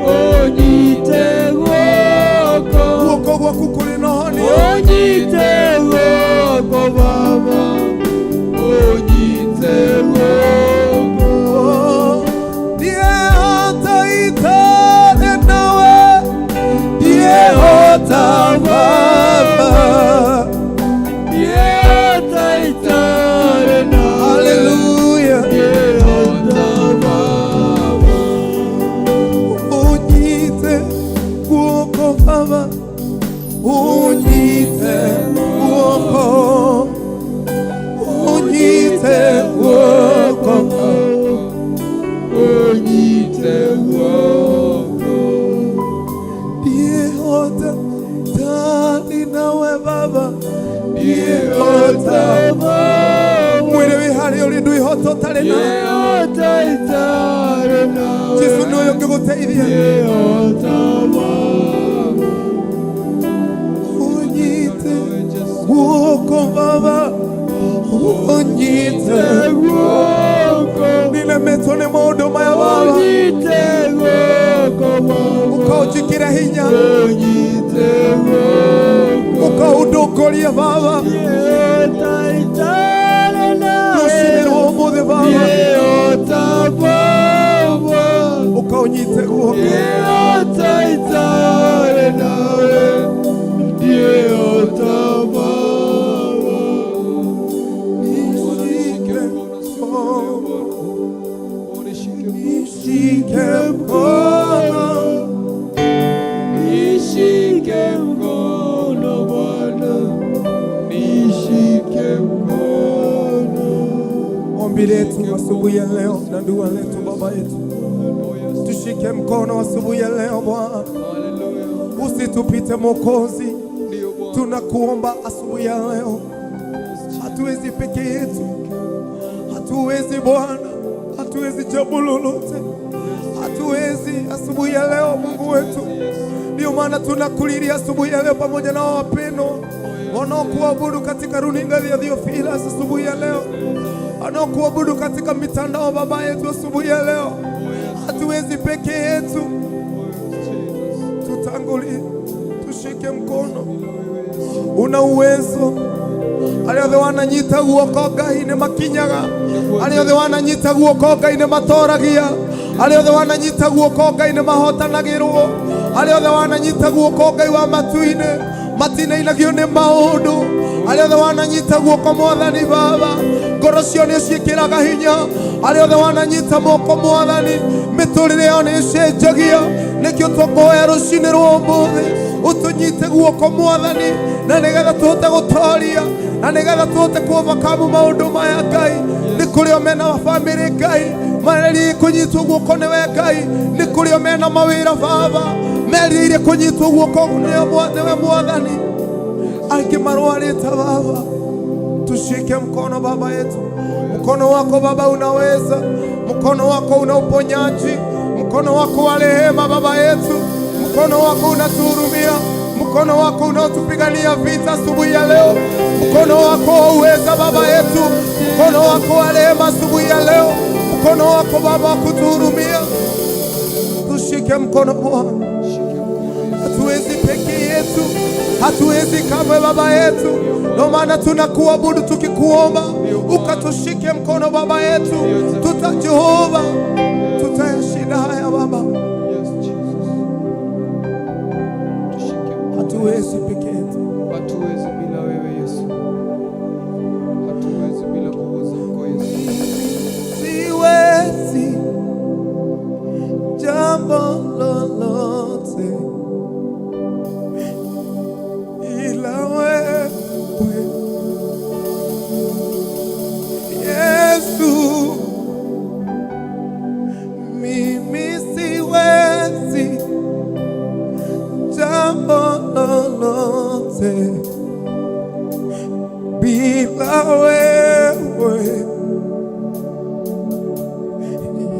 onyite woko, guoko gwaku kuri nohoni, onyite woko Baba, onyite woko, ndiye hataitali nawe, ndiye hata Baba, yehota itare nawe, haleluya, yehota Baba, onyite guoko Baba, onyite guoko, onyite guoko, onyite woko, ndiye hataitali nawe Baba, yehota Baba, mwire wihari uri ndwihoto tari nawe, yehota itare nawe, Jesu niwe ungiguteithia, yehota Baba, onyite guoko Baba, onyite woko, nilemetwo nĩ maũndũ maya Baba, onyite woko Baba, ũkaũnjĩkĩra hinya, onyite woko, ũkaũndũngũria Baba, yehota itare nawe, rũcinĩ rwa ũmũthĩ Baba, yehota Baba, ũkaũnyite guoko, yehota itare nawe, yehota Baba, nishike mkono, nishike mkono Bwana, nishike mkono, ombi letu asubuhi ya leo na dua letu Baba yetu, tushike mkono asubuhi ya leo Bwana, usitupite Mwokozi, tunakuomba asubuhi ya leo, hatuwezi peke yetu, hatuwezi Bwana, hatuwezi jambo lolote, hatuwezi asubuhi ya leo Mungu wetu. Ndio maana tunakulilia asubuhi ya leo pamoja na wapendwa wanaokuabudu katika runinga ya Theophilus asubuhi ya leo, wanaokuabudu katika mitandao Baba yetu asubuhi ya leo, hatuwezi peke yetu, tutangulie, tushike mkono, una uwezo. Arĩa othe wananyita guoko Ngai nĩ makinyaga, arĩa othe wananyita guoko Ngai nĩ matoragia, arĩa othe wananyita guoko Ngai nĩ mahotanagĩrwo, arĩa othe wananyita guoko Ngai wa matu-inĩ matinainagio nĩ maũndũ, arĩa othe wananyita guoko Mwathani Baba ngoro cio nĩ ciĩkĩraga hinya, arĩa othe wananyita moko Mwathani mĩtũrĩre yao nĩ ĩcenjagia. Nĩkĩo tũkũhoya rũcinĩ rwa ũmũthĩ ũtũnyite guoko Mwathani, na nĩgetha tũhote gũtooria, na nĩgetha tũhote kuovercome maũndũ maya Ngai. Nĩ kũrĩ o mena bamĩrĩ Ngai mareririe kũnyitwo guoko nĩwe Ngai, nĩ kũrĩ o mena mawĩra Baba meririire kũnyitwo guoko nĩwe Mwathani, angĩ marwarĩte Baba, tushike mkono Baba yetu. Mkono wako Baba unaweza, mkono wako una uponyaji, mkono wako wa rehema Baba yetu, mkono wako unatuhurumia, mkono wako unaotupigania vita asubuhi ya leo, mkono wako wa uweza Baba yetu, mkono wako wa rehema asubuhi ya leo, mkono wako Baba wa kutuhurumia. Tushike mkono Bwana, hatuwezi peke yetu, hatuwezi kamwe Baba yetu. Ndio maana tunakuabudu tukikuomba ukatushike mkono Baba yetu, Jehova, tutayashinda haya Baba. Hatuwezi peke yetu, hatuwezi bila wewe Yesu, hatuwezi bila nguvu zako Yesu. Siwezi jambo lolote ila wewe Yesu, mimi siwezi jambo lolote bila wewe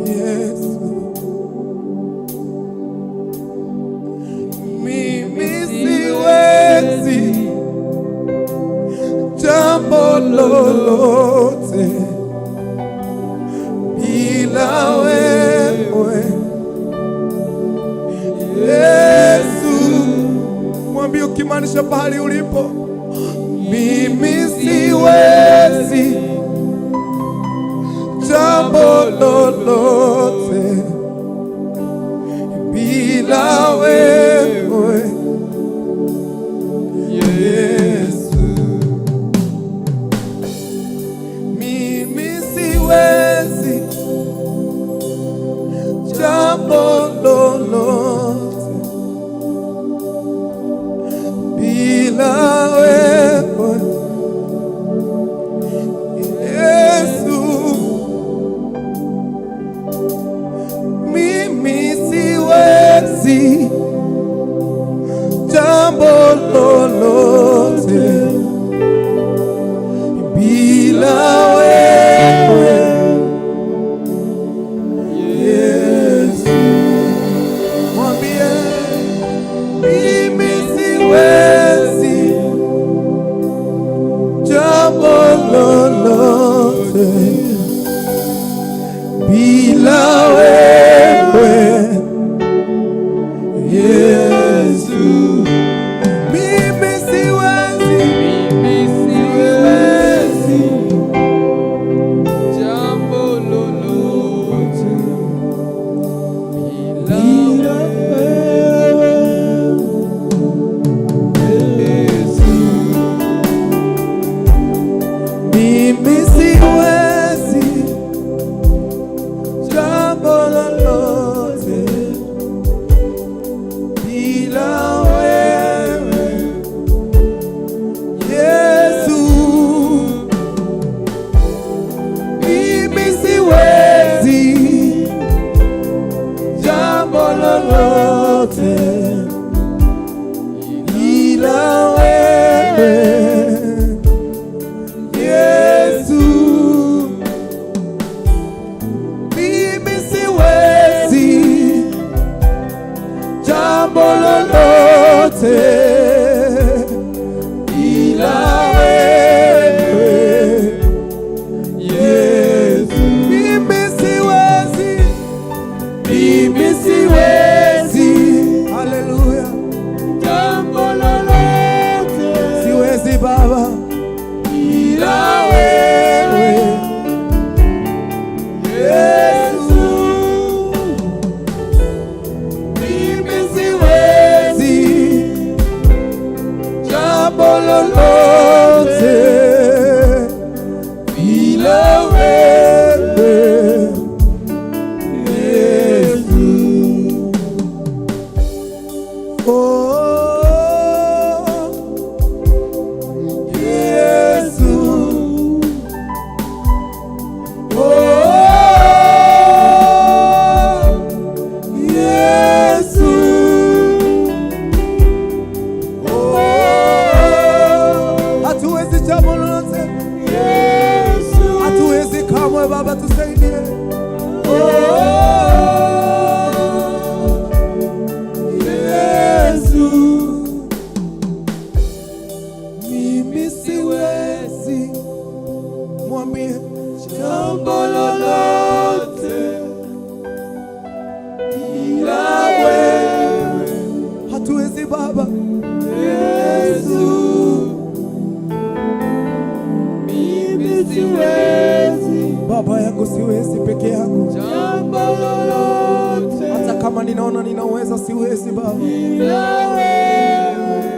Yesu, mimi siwezi jambo lolote bila wewe Yesu. Mwambie ukimaanisha pahali ulipo, mimi siwezi jambo lolote bila wewe Yesu, mimi siwezi jambo lolote bila wewe Yesu, mimi siwezi jambo lolote bila wewe Yesu. Mwambie mimi siwezi jambo lolote bila wewe Yesu, mimi siwezi jambo lolote bila wewe Yesu, mimi siwezi jambo lolote bila wewe Yesu, mimi siwezi jambo lolote bila wewe Yesu, mimi siwezi jambo lolote bila wewe Yesu, mimi siwezi, haleluya, jambo lolote siwezi Baba bila wewe Yesu, mimi siwezi jambo lolote bila wewe Yesu. Oh, Yesu. Oh, Yesu. Oh, hatuwezi jambo lolote Yesu, hatuwezi kamwe Baba, tusaidie. Oh, Yesu, mimi siwezi, mwambie jambo lolote ila wewe, hatuwezi Baba Yesu, mimi siwezi hatuwezi Baba.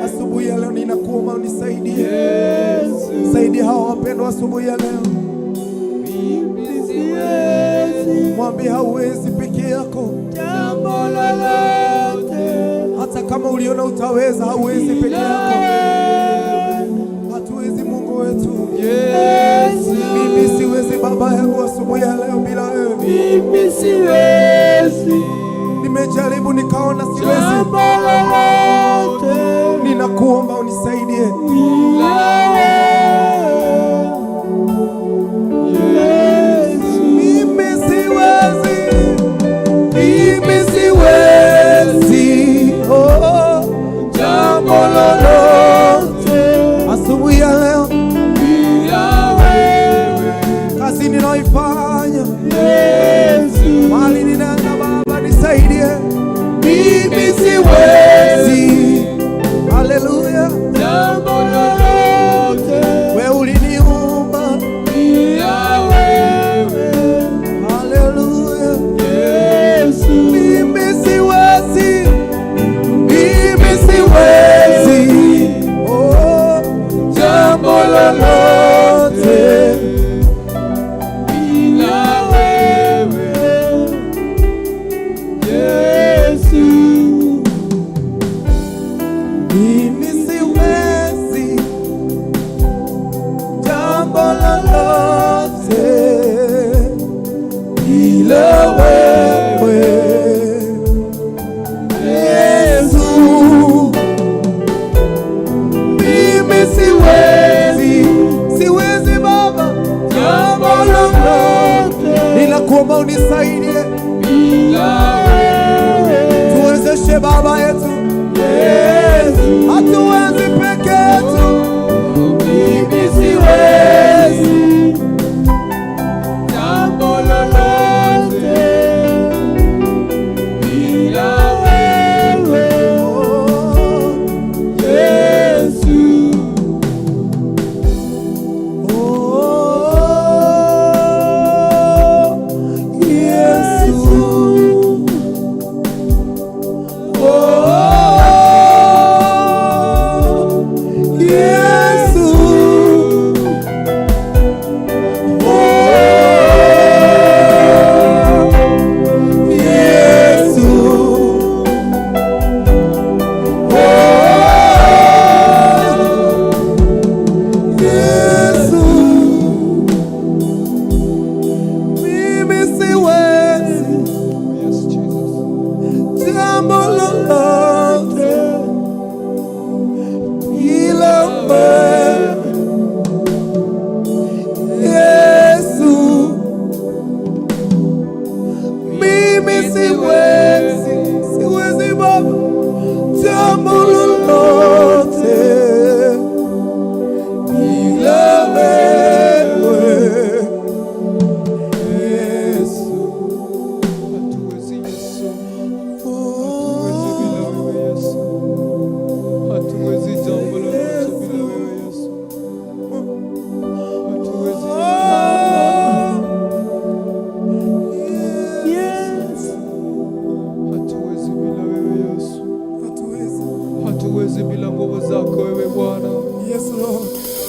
Asubuhi ya leo ninakuomba unisaidie. Saidia hawa wapendwa asubuhi ya leo. Mwambie hauwezi peke yako. Hata kama uliona utaweza, hauwezi peke yako. Hatuwezi Mungu wetu. Mimi siwezi Baba yangu asubuhi ya leo bila wewe. Mimi siwezi. Nimejaribu nikaona siwezi. Ninakuomba unisaidie. Mimi siwezi. Mimi siwezi. Oh, jambo lolote asubuhi ya leo bila wewe. Kazi ninaifanya, mali ninaenda Baba nisaidie. Mimi siwezi. Haleluya. Jambo lolote wewe uliniumba bila wewe. Haleluya. Yesu. Mimi siwezi. Mimi siwezi. Oh, Jambo lolote bila wewe. Yesu. mimi siwezi. Jambo lolote bila wewe. Yesu. Mimi siwezi. Siwezi Baba. Jambo lolote Ninakuomba unisaidie. bila wewe. Tuwezeshe Baba yetu. Yesu. Hatuwezi peke yetu. Mimi siwezi. Jambo lolote bila wewe. Yesu.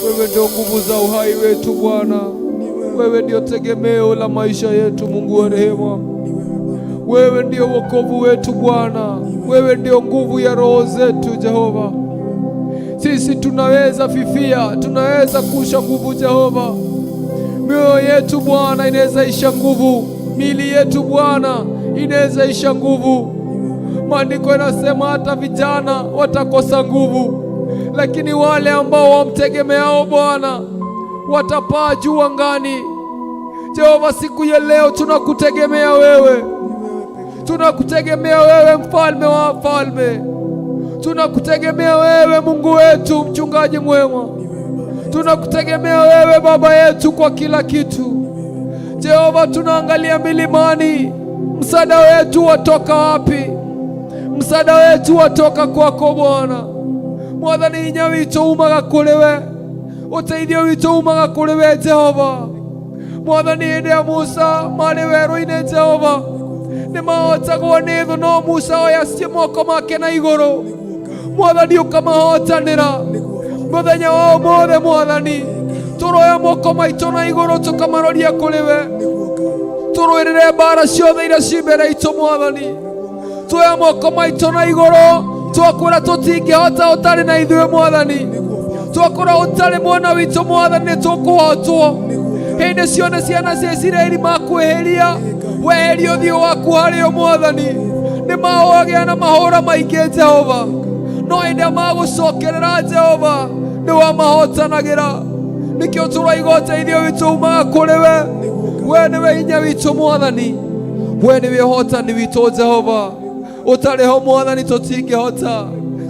Wewe ndio nguvu za uhai wetu Bwana. Wewe ndio tegemeo la maisha yetu, Mungu wa rehema. Wewe ndio wokovu wetu Bwana. Wewe ndio nguvu ya roho zetu Jehova. Sisi tunaweza fifia, tunaweza kusha nguvu Jehova. Mioyo yetu Bwana inaweza isha nguvu. Miili yetu Bwana inaweza isha nguvu. Maandiko yanasema hata vijana watakosa nguvu, lakini wale ambao wamtegemeao Bwana watapaa juu angani. Jehova, siku ya leo tunakutegemea wewe. Tunakutegemea wewe, mfalme wa wafalme. Tunakutegemea wewe, Mungu wetu, mchungaji mwema. Tunakutegemea wewe, Baba yetu, kwa kila kitu. Jehova, tunaangalia milimani, msaada wetu watoka wapi? Msaada wetu watoka kwako Bwana. Mwathani, inya witũ umaga kũrĩ we, ũteithio witũ umaga kũrĩ we Jehova. Mwathani, hĩndĩ ya Musa marĩ werũ-inĩ Jehova, nĩ mahotagwo nĩ thũ, no Musa oyacie moko make na igũrũ. Mwathani ũkamahotanĩra mũthenya wa ũmũthĩ. Mwathani tũroya moko maitũ na igũrũ tũkamaroria kũrĩ we, tũrũĩrĩre mbara ciothe iria ci mbere itũ. Mwathani tuoya moko maitũ na igũrũ, twakwĩra tũtingĩhota ũtarĩ na ithuĩ. Mwathani twakwĩra ũtarĩ mwena witũ. Mwathani nĩ tũkũhotwo. Hĩndĩ ciothe ciana cia Isiraeli makwĩhĩria, weheria ũthiũ waku harĩo. Mwathani nĩ mahũagĩra na mahũra maingĩ Jehova, no hĩndĩ magũcokerera Jehova nĩ wamahotanagĩra. Nĩkĩo tũroiga ũteithio witũ umaga kũrĩ we. We nĩwe hinya witũ Mwathani, we nĩwe ũhotani witũ Jehova. Ũtarĩ ho Mwathani tũtingĩhota,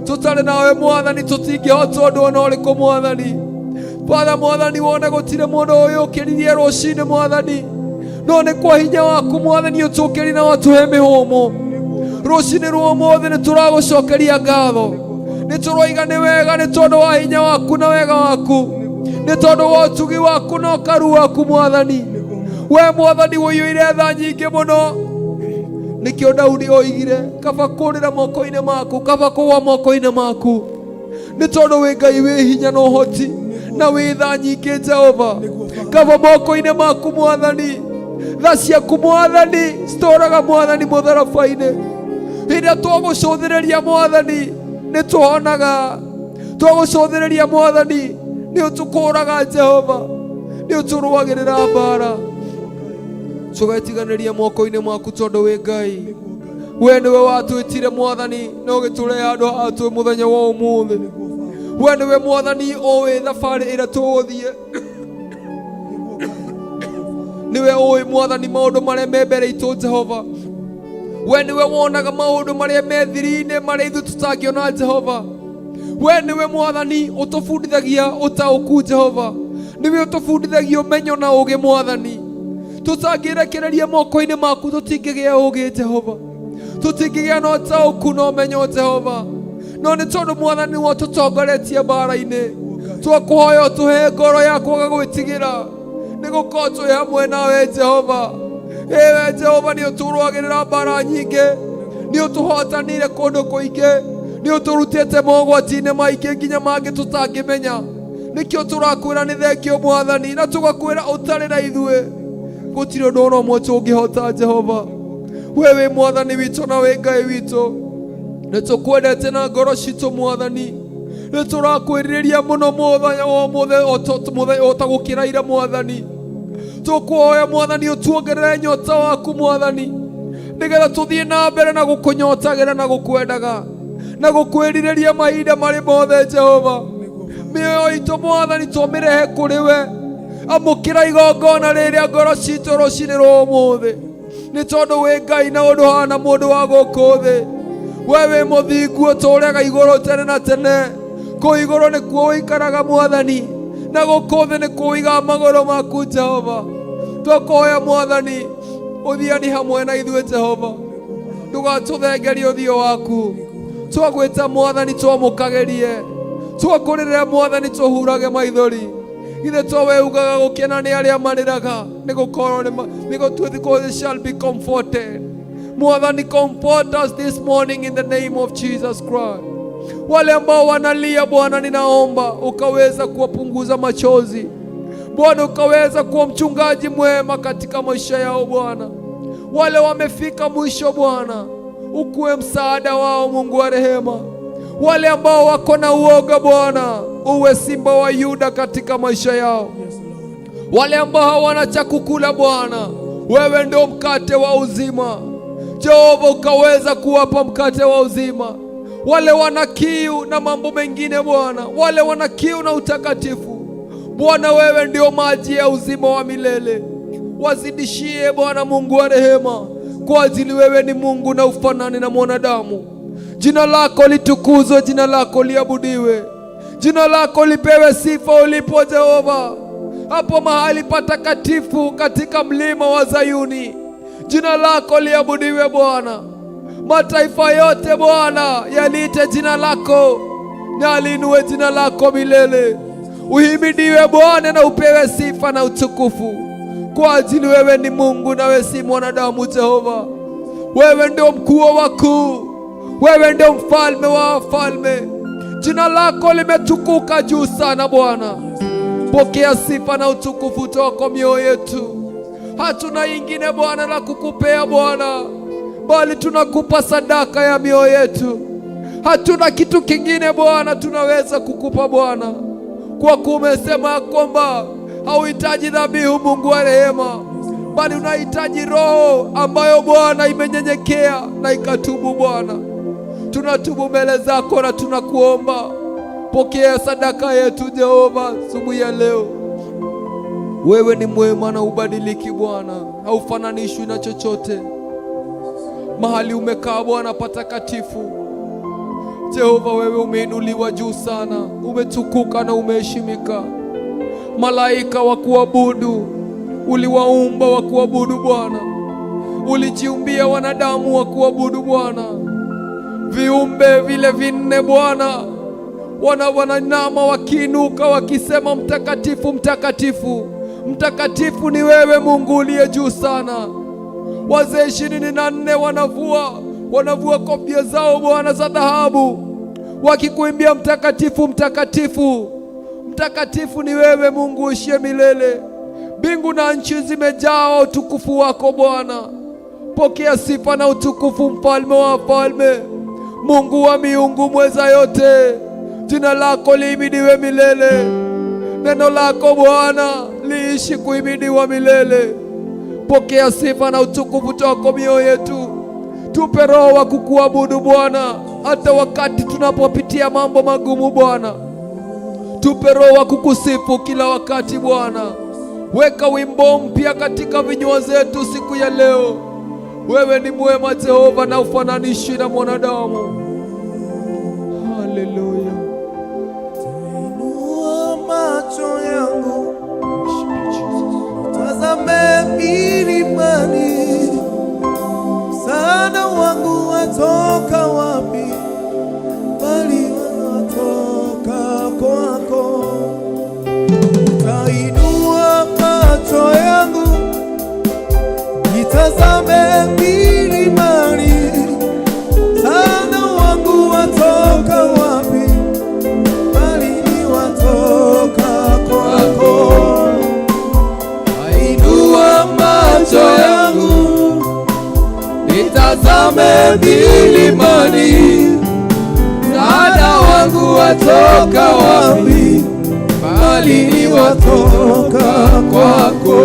tũtarĩ nawe Mwathani tũtingĩhota ũndũ ona ũrĩkũ Mwathani. Father Mwathani wone gũtirĩ mũndũ ũyũ ũkĩririe rũcinĩ Mwathani, no nĩ kwa hinya waku Mwathani ũtũkĩri na watũhe mĩhũmũ. Rũcinĩ rwa ũmũthĩ nĩ tũragũcokeria ngatho, nĩ tũroiga nĩ wega, nĩ tondũ wa hinya waku na wega waku, nĩ tondũ wa ũtugi waku na ũkaru waku Mwathani. We Mwathani wũiyũire tha nyingĩ mũno, nĩkĩo Daudi oigire kaba kũrĩra moko-inĩ maku, kaba kũgwa moko-inĩ maku, nĩ tondũ wĩ Ngai wĩ hinya na ũhoti na wĩ tha nyingĩ Jehova. Kaba moko-inĩ maku Mwathani, tha ciaku Mwathani citũraga Mwathani mũtharaba-inĩ. Hĩndĩ twagũcũthĩrĩria Mwathani nĩ tũhonaga, twagũcũthĩrĩria Mwathani nĩ ũtũkũraga Jehova, nĩ ũtũrũagĩrĩra mbara. Tũgetiganĩria moko-inĩ maku tondũ wĩ Ngai. We nĩwe watwĩtire Mwathani na ũgĩtũrehe handũ haha twĩ mũthenya wa ũmũthĩ. We nĩwe Mwathani ũĩ thabarĩ ĩrĩa tũgũthiĩ. Nĩwe ũĩ Mwathani maũndũ marĩa me mbere itũ Jehova. We nĩwe wonaga maũndũ marĩa me thiri-inĩ marĩa ithuĩ tũtangĩona Jehova. We nĩwe Mwathani ũtũbundithagia ũtaũku Jehova, nĩwe ũtũbundithagia ũmenyo na ũũgĩ Mwathani. Tũtangĩrekereria moko-inĩ maku tũtingĩgĩa ũũgĩ Jehova, tũtingĩgĩa na ũtaũku na ũmenyo Jehova. No nĩ tondũ Mwathani nĩwe ũtũtongoretie mbara-inĩ, twakũhoya ũtũhe ngoro ya kwaga gwĩtigĩra, nĩgũkorwo twĩ hamwe nawe Jehova. Ewe Jehova nĩ ũtũrũagĩrĩra mbara nyingĩ, nĩ ũtũhotanĩire kũndũ kũingĩ, nĩ ũtũrutĩte mogwati-inĩ maingĩ nginya mangĩ tũtangĩmenya. Nĩkĩo tũrakwĩra nĩ thengio Mwathani, na tũgakwĩra ũtarĩ na ithuĩ gũtirĩ ũndũ ona ũmwe tũngĩhota Jehova. We wĩ Mwathani witũ na wĩ Ngai witũ, nĩ tũkwendete na ngoro citũ Mwathani. Nĩ tũrakwĩrirĩria mũno mũthenya wa ũmũthĩ o ta gũkĩra ira Mwathani. Tũkũhoya Mwathani ũtuongerere nyota waku Mwathani, nĩgetha tũthiĩ na mbere na gũkũnyotagĩra na gũkwendaga na gũkwĩrirĩria mahinda marĩ mothe Jehova. Mĩoyo itũ Mwathani tũmĩrehe kũrĩ we, amũkĩra igongona rĩrĩa ngoro citũ rũcinĩ rwa ũmũthĩ, nĩ tondũ wĩ Ngai na ũndũ hana mũndũ wa gũkũ thĩ. We wĩ mũthingu ũtũũraga igũrũ tene na tene, kũu igũrũ nĩkuo ũikaraga Mwathani, na gũkũ thĩ nĩkuo ũigaga magũrũ maku Jehova. Twakũhoya Mwathani ũthiani hamwe na ithuĩ Jehova, ndũgatũthengerie ũthiũ waku. Twagwĩta Mwathani twamũkagĩrie, twakũrĩrĩra Mwathani tũhurage maithori. Githĩ to we ugaga gũkena nĩ arĩa marĩraga, nĩgũtuĩka they shall be comforted. Mwathani, comfort us this morning in the name of Jesus Christ. Wale ambao wanalia Bwana, ninaomba ukaweza kuwapunguza machozi Bwana, ukaweza kuwa mchungaji mwema katika maisha yao Bwana. Wale wamefika mwisho Bwana, ukuwe msaada wao Mungu wa rehema. Wale ambao wako na uoga Bwana, uwe simba wa Yuda katika maisha yao. Wale ambao hawana cha kukula Bwana, wewe ndio mkate wa uzima Jehova, ukaweza kuwapa mkate wa uzima. Wale wana kiu na mambo mengine Bwana, wale wana kiu na utakatifu Bwana, wewe ndio maji ya uzima wa milele. Wazidishie Bwana Mungu wa rehema, kwa ajili wewe ni Mungu na ufanani na mwanadamu. Jina lako litukuzwe, jina lako liabudiwe, jina lako lipewe sifa ulipo Jehova, hapo mahali patakatifu katika mlima wa Zayuni. Jina lako liabudiwe Bwana. Mataifa yote Bwana yaliite jina lako na aliinue jina lako milele. Uhimidiwe Bwana na upewe sifa na utukufu, kwa ajili wewe ni Mungu na wewe si mwanadamu Jehova. Wewe ndio mkuu wa wakuu, wewe ndio mfalme wa wafalme. Jina lako limetukuka juu sana Bwana. Pokea sifa na utukufu toka mioyo yetu. Hatuna ingine Bwana la kukupea Bwana, bali tunakupa sadaka ya mioyo yetu. Hatuna kitu kingine Bwana tunaweza kukupa Bwana, kwa kuwa umesema kwamba hauhitaji dhabihu, Mungu wa rehema, bali unahitaji roho ambayo Bwana imenyenyekea na ikatubu Bwana. Tunatubu mbele zako na tunakuomba, pokea sadaka yetu Jehova asubuhi ya leo. Wewe ni mwema na ubadiliki Bwana, haufananishwi na chochote. Mahali umekaa Bwana patakatifu Jehova, wewe umeinuliwa juu sana, umetukuka na umeheshimika. Malaika wa kuabudu uliwaumba wa kuabudu Bwana, ulijiumbia wanadamu wa kuabudu Bwana. Viumbe vile vinne Bwana wananama wakiinuka wakisema, mtakatifu, mtakatifu, mtakatifu ni wewe Mungu uliye juu sana. Wazee 24 wanavua kofia zao Bwana za dhahabu, wakikuimbia mtakatifu, mtakatifu, mtakatifu ni wewe Mungu uishie milele. Mbingu na nchi zimejaa utukufu wako Bwana. Pokea sifa na utukufu, mfalme wa wafalme, Mungu wa miungu, mweza yote. Jina lako lihimidiwe milele. Neno lako Bwana liishi kuhimidiwa milele. Pokea sifa na utukufu toka mioyo yetu. Tupe roho wa kukuabudu Bwana, hata wakati tunapopitia mambo magumu Bwana. Tupe roho wa kukusifu kila wakati Bwana. Weka wimbo mpya katika vinywa zetu siku ya leo. Wewe ni mwema Jehova na ufananishi na mwanadamu. Haleluya. Tainua macho yangu tazame milimani, msaada wangu watoka wapi? Bali watoka kwako. Tainua macho yangu nitazame milimani, msaada wangu watoka wapi? Bali watoka kwako. Tainua macho yangu nitazame milimani, msaada wangu watoka wapi? Bali ni watoka kwako.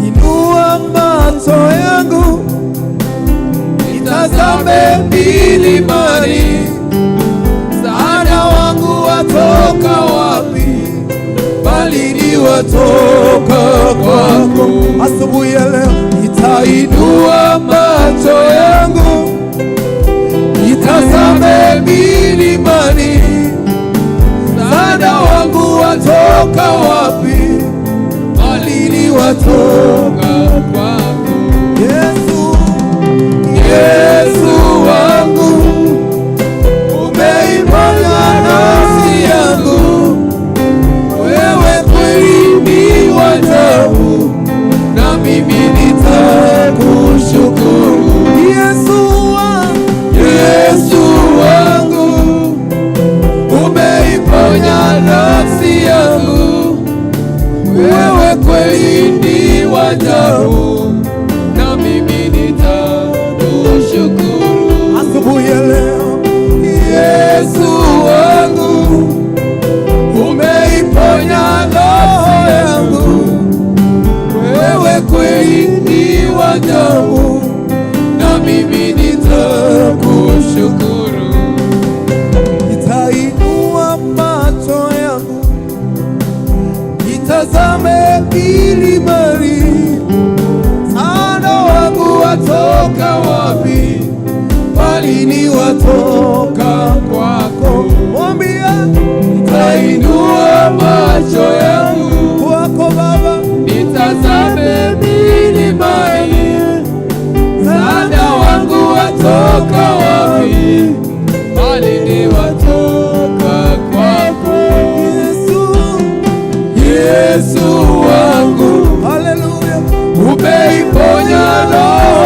Inua macho yangu Nitazame milimani, msaada wangu watoka wapi? Bali ni watoka kwako. asubuhi ya leo. Nitainua macho yangu nitazame milimani, msaada wangu watoka wapi? Bali ni watoka kwako. Yesu, Yesu wangu, umeiponya nafsi yangu. Wewe kweli ni wa ajabu, na mimi nitakushukuru. Yesu wangu, Yesu wangu, umeiponya nafsi yangu. Wewe kweli ni wa ajabu, na mimi nitakushukuru. asubuhi ya leo. Yesu wangu, umeiponya nafsi yangu. Wewe kweli ni wa ajabu, na mimi nitakushukuru. Nitainua macho yangu Nitazame milimani, msaada wangu watoka wapi? Bali ni watoka kwako. mwambia Nitainua macho yangu kwako Baba. nitazame milimani, msaada wangu watoka wapi? Bali ni watoka kwako. Yesu, Yesu wangu, haleluya. umeiponya roho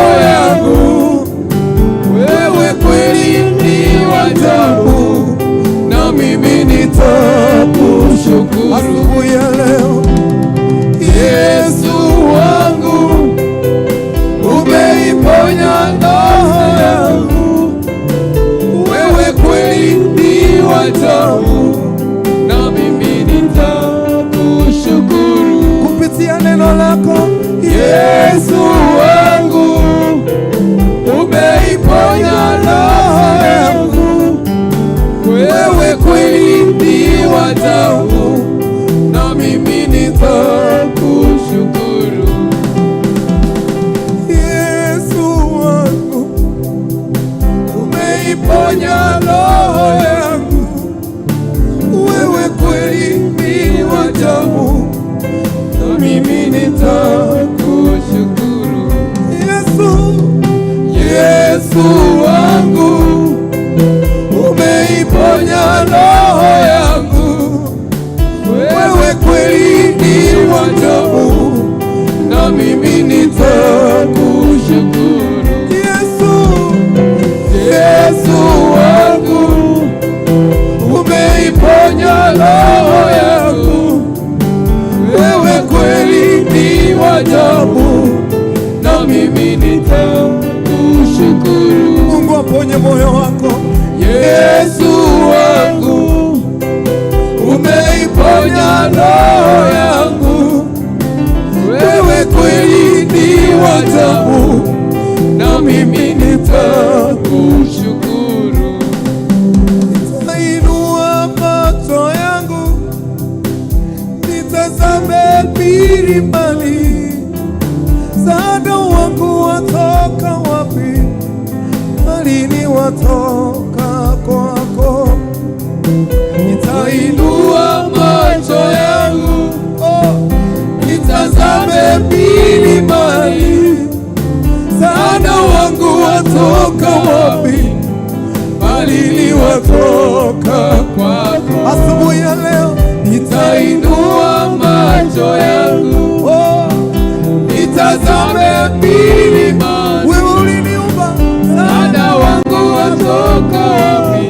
nitakushukuru. Mungu aponye moyo wako. Yesu wangu, umeiponya roho yangu. Wewe kweli ni wa ajabu, na mimi nitakushukuru. Nitainua macho yangu nitazame milimani, msaada wangu watoka wapi? Bali watoka kwako. Nitainua macho yangu, nitazame milimani, msaada wangu watoka wapi? Bali watoka kwako. Asubuhi ya leo nitainua macho yangu, nitazame milimani, wewe uliniumba, msaada wangu watoka wapi?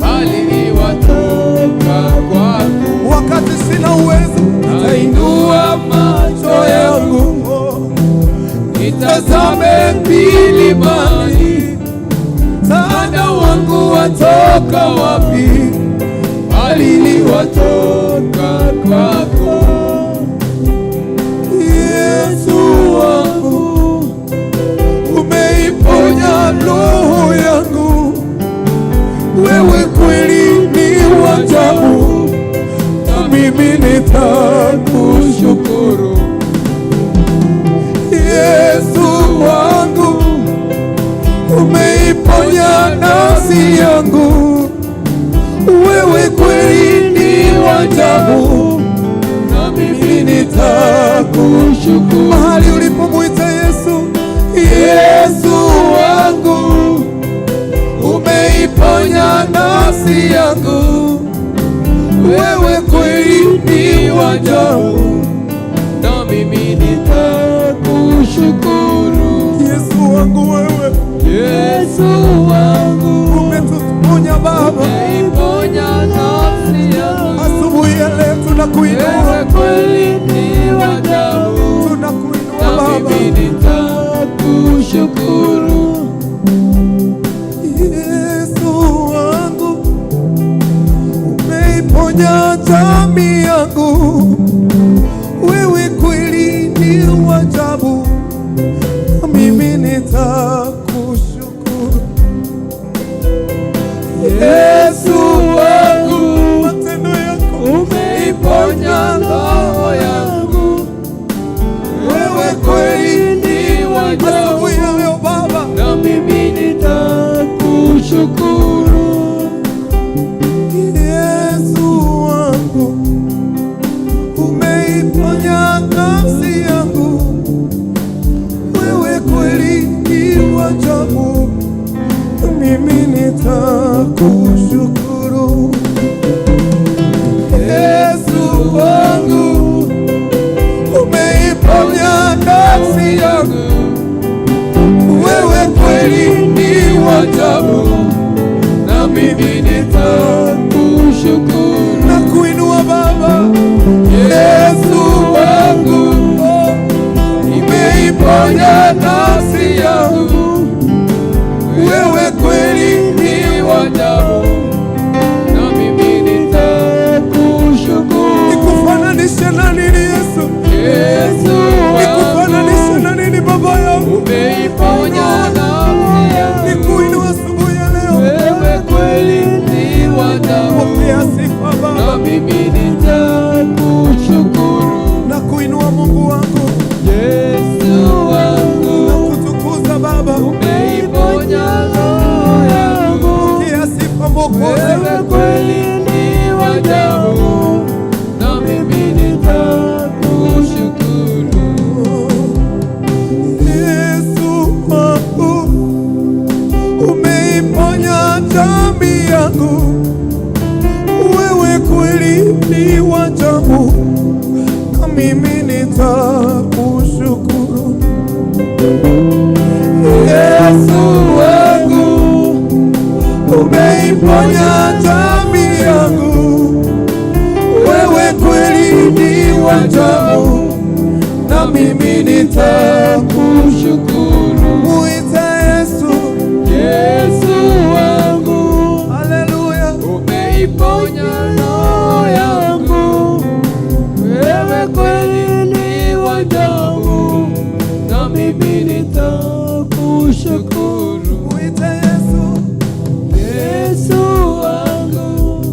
Bali watoka kwako. wakati sina uwezo. Nitainua macho yangu, nitazame milimani, msaada wangu watoka wapi? Bali watoka kwako. Yesu wangu, umeiponya roho yangu. Wewe kweli ni wa ajabu, na mimi nitakushukuru. Yesu wangu, umeiponya nafsi yangu. Wewe kweli ni wa ajabu, Na mimi nitakushukuru. mahali ulipomwita Yesu, Yesu wangu, umeiponya nafsi yangu. Wewe kweli ni wa ajabu, na mimi nitakushukuru. Yesu wangu, wewe Yesu wangu, umetuponya Baba. umeiponya nafsi yangu. Asubuhi ya leo tunakuinua, Wewe kweli ni wa ajabu, tunakuinua na Baba. mimi nitakushukuru. Yesu wangu, umeiponya jamii yangu. Wewe kweli ni wa ajabu, na mimi nitakushukuru. Yesu wangu, Matendo yako umeiponya roho yangu. Wewe kweli ni wa ajabu, asubuhi ya leo Baba, na mimi nitakushukuru. Yesu wangu, umeiponya nafsi yangu. Wewe kweli ni wa ajabu, mimi nitakushukuru. Yesu wangu, Umeiponya nafsi yangu. wewe kweli ni wa ajabu, na mimi nitakushukuru. Na kuinua Baba, Yesu wangu, umeiponya nafsi yangu. Wewe kweli ni wa ajabu, na mimi nitakushukuru. nikufananishe na nini Yesu? Yesu Nikufananishe wangu, na nini Baba yangu? umeiponya nafsi yangu. Nikuinua asubuhi ya leo, Wewe kweli ni wa ajabu, pokea sifa na Baba. mimi nitakushukuru. Na kuinua Mungu wangu, Yesu wangu, na kutukuza Baba. umeiponya roho yangu. Pokea sifa Mwokozi. Wewe kweli ni wa ajabu, na mimi nitakushukuru. Yesu wangu, umeiponya jamii yangu. Wewe kweli ni wa ajabu, na mimi nitakushukuru. Yesu wangu, Umeiponya jamii yangu. Wewe kweli ni wa ajabu, na mimi nitakushukuru. muite kushukuru. Mwite Yesu. Yesu wangu,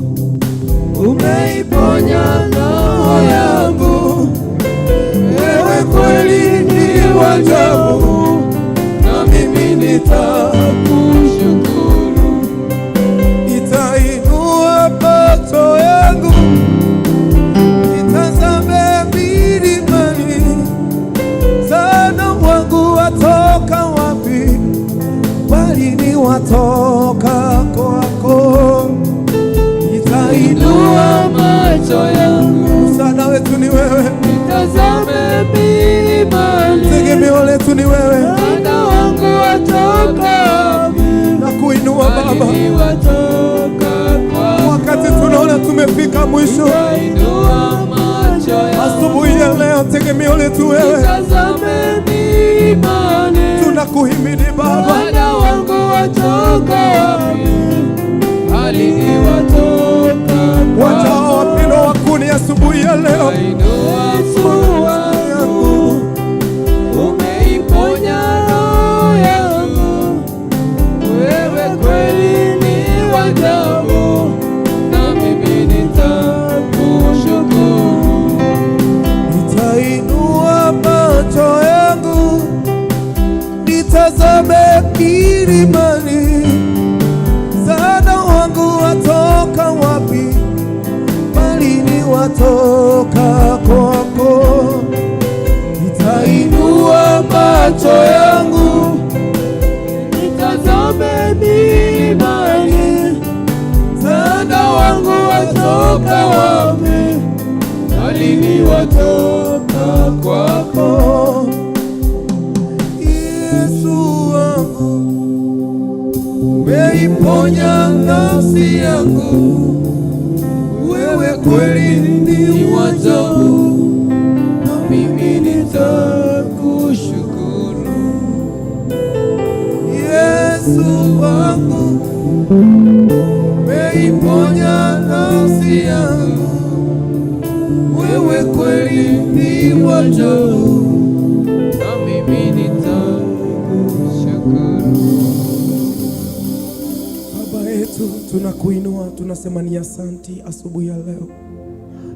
umeiponya roho yangu. Wewe kweli ni wa ajabu, na mimi nitakushukuru. Nitainua macho yangu nitazame milimani, msaada wangu watoka wapi? Bali ni watoka kwako. Nitainua macho yangu, Msaada wetu ni wewe, nitazame milimani, tegemeo letu ni wewe, msaada wangu watoka wapi? na kuinua Baba Bali watoka kwako. wakati tunaona tumefika mwisho. Nitainua macho yangu, Asubuhi ya leo tegemeo letu wewe, nitazame milimani, tunakuhimidi Baba. msaada wangu watoka wapi? Bali ni watoka Wacha kwako. wapendo wakuni asubuhi ya leo. Inua Yesu wangu, umeiponya roho yangu. Wewe kweli ni wa ajabu, na mimi nitakushukuru. Nitainua macho yangu nitazame milimani, msaada wangu watoka wapi? Bali ni watoka kwako. Nitainua macho yangu, nitazame milimani, msaada wangu watoka wapi? Bali ni watoka kwako. Yesu wangu, umeiponya nafsi yangu. Wewe kweli ni Ni wa ajabu, na mimi nitakushukuru. Yesu wangu, umeiponya nafsi yangu. Wewe kweli ni wa ajabu, Na mimi nitakushukuru. Baba yetu, tunakuinua, tunasema ni asanti asubuhi ya leo.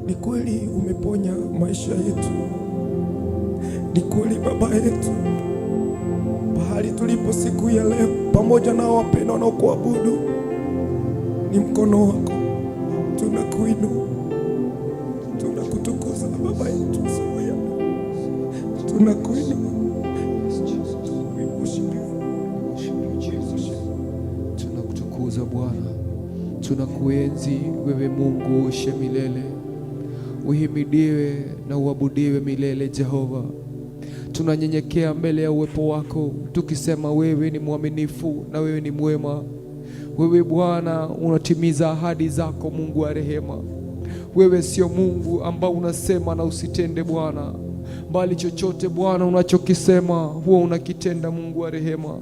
Ni kweli umeponya maisha yetu, ni kweli Baba yetu, pahali tulipo siku ya leo, pamoja na wapendwa wanaokuabudu, ni mkono wako. Tunakuinua, tunakutukuza Baba yetu asubuhi ya leo, tunakuinua. Tunakutukuza Bwana, tunakuenzi wewe Mungu ushe milele. Uhimidiwe na uabudiwe milele Jehova. Tunanyenyekea mbele ya uwepo wako tukisema wewe ni mwaminifu na wewe ni mwema. Wewe Bwana unatimiza ahadi zako, Mungu wa rehema. Wewe sio Mungu ambao unasema na usitende Bwana, bali chochote Bwana unachokisema huwa unakitenda, Mungu wa rehema.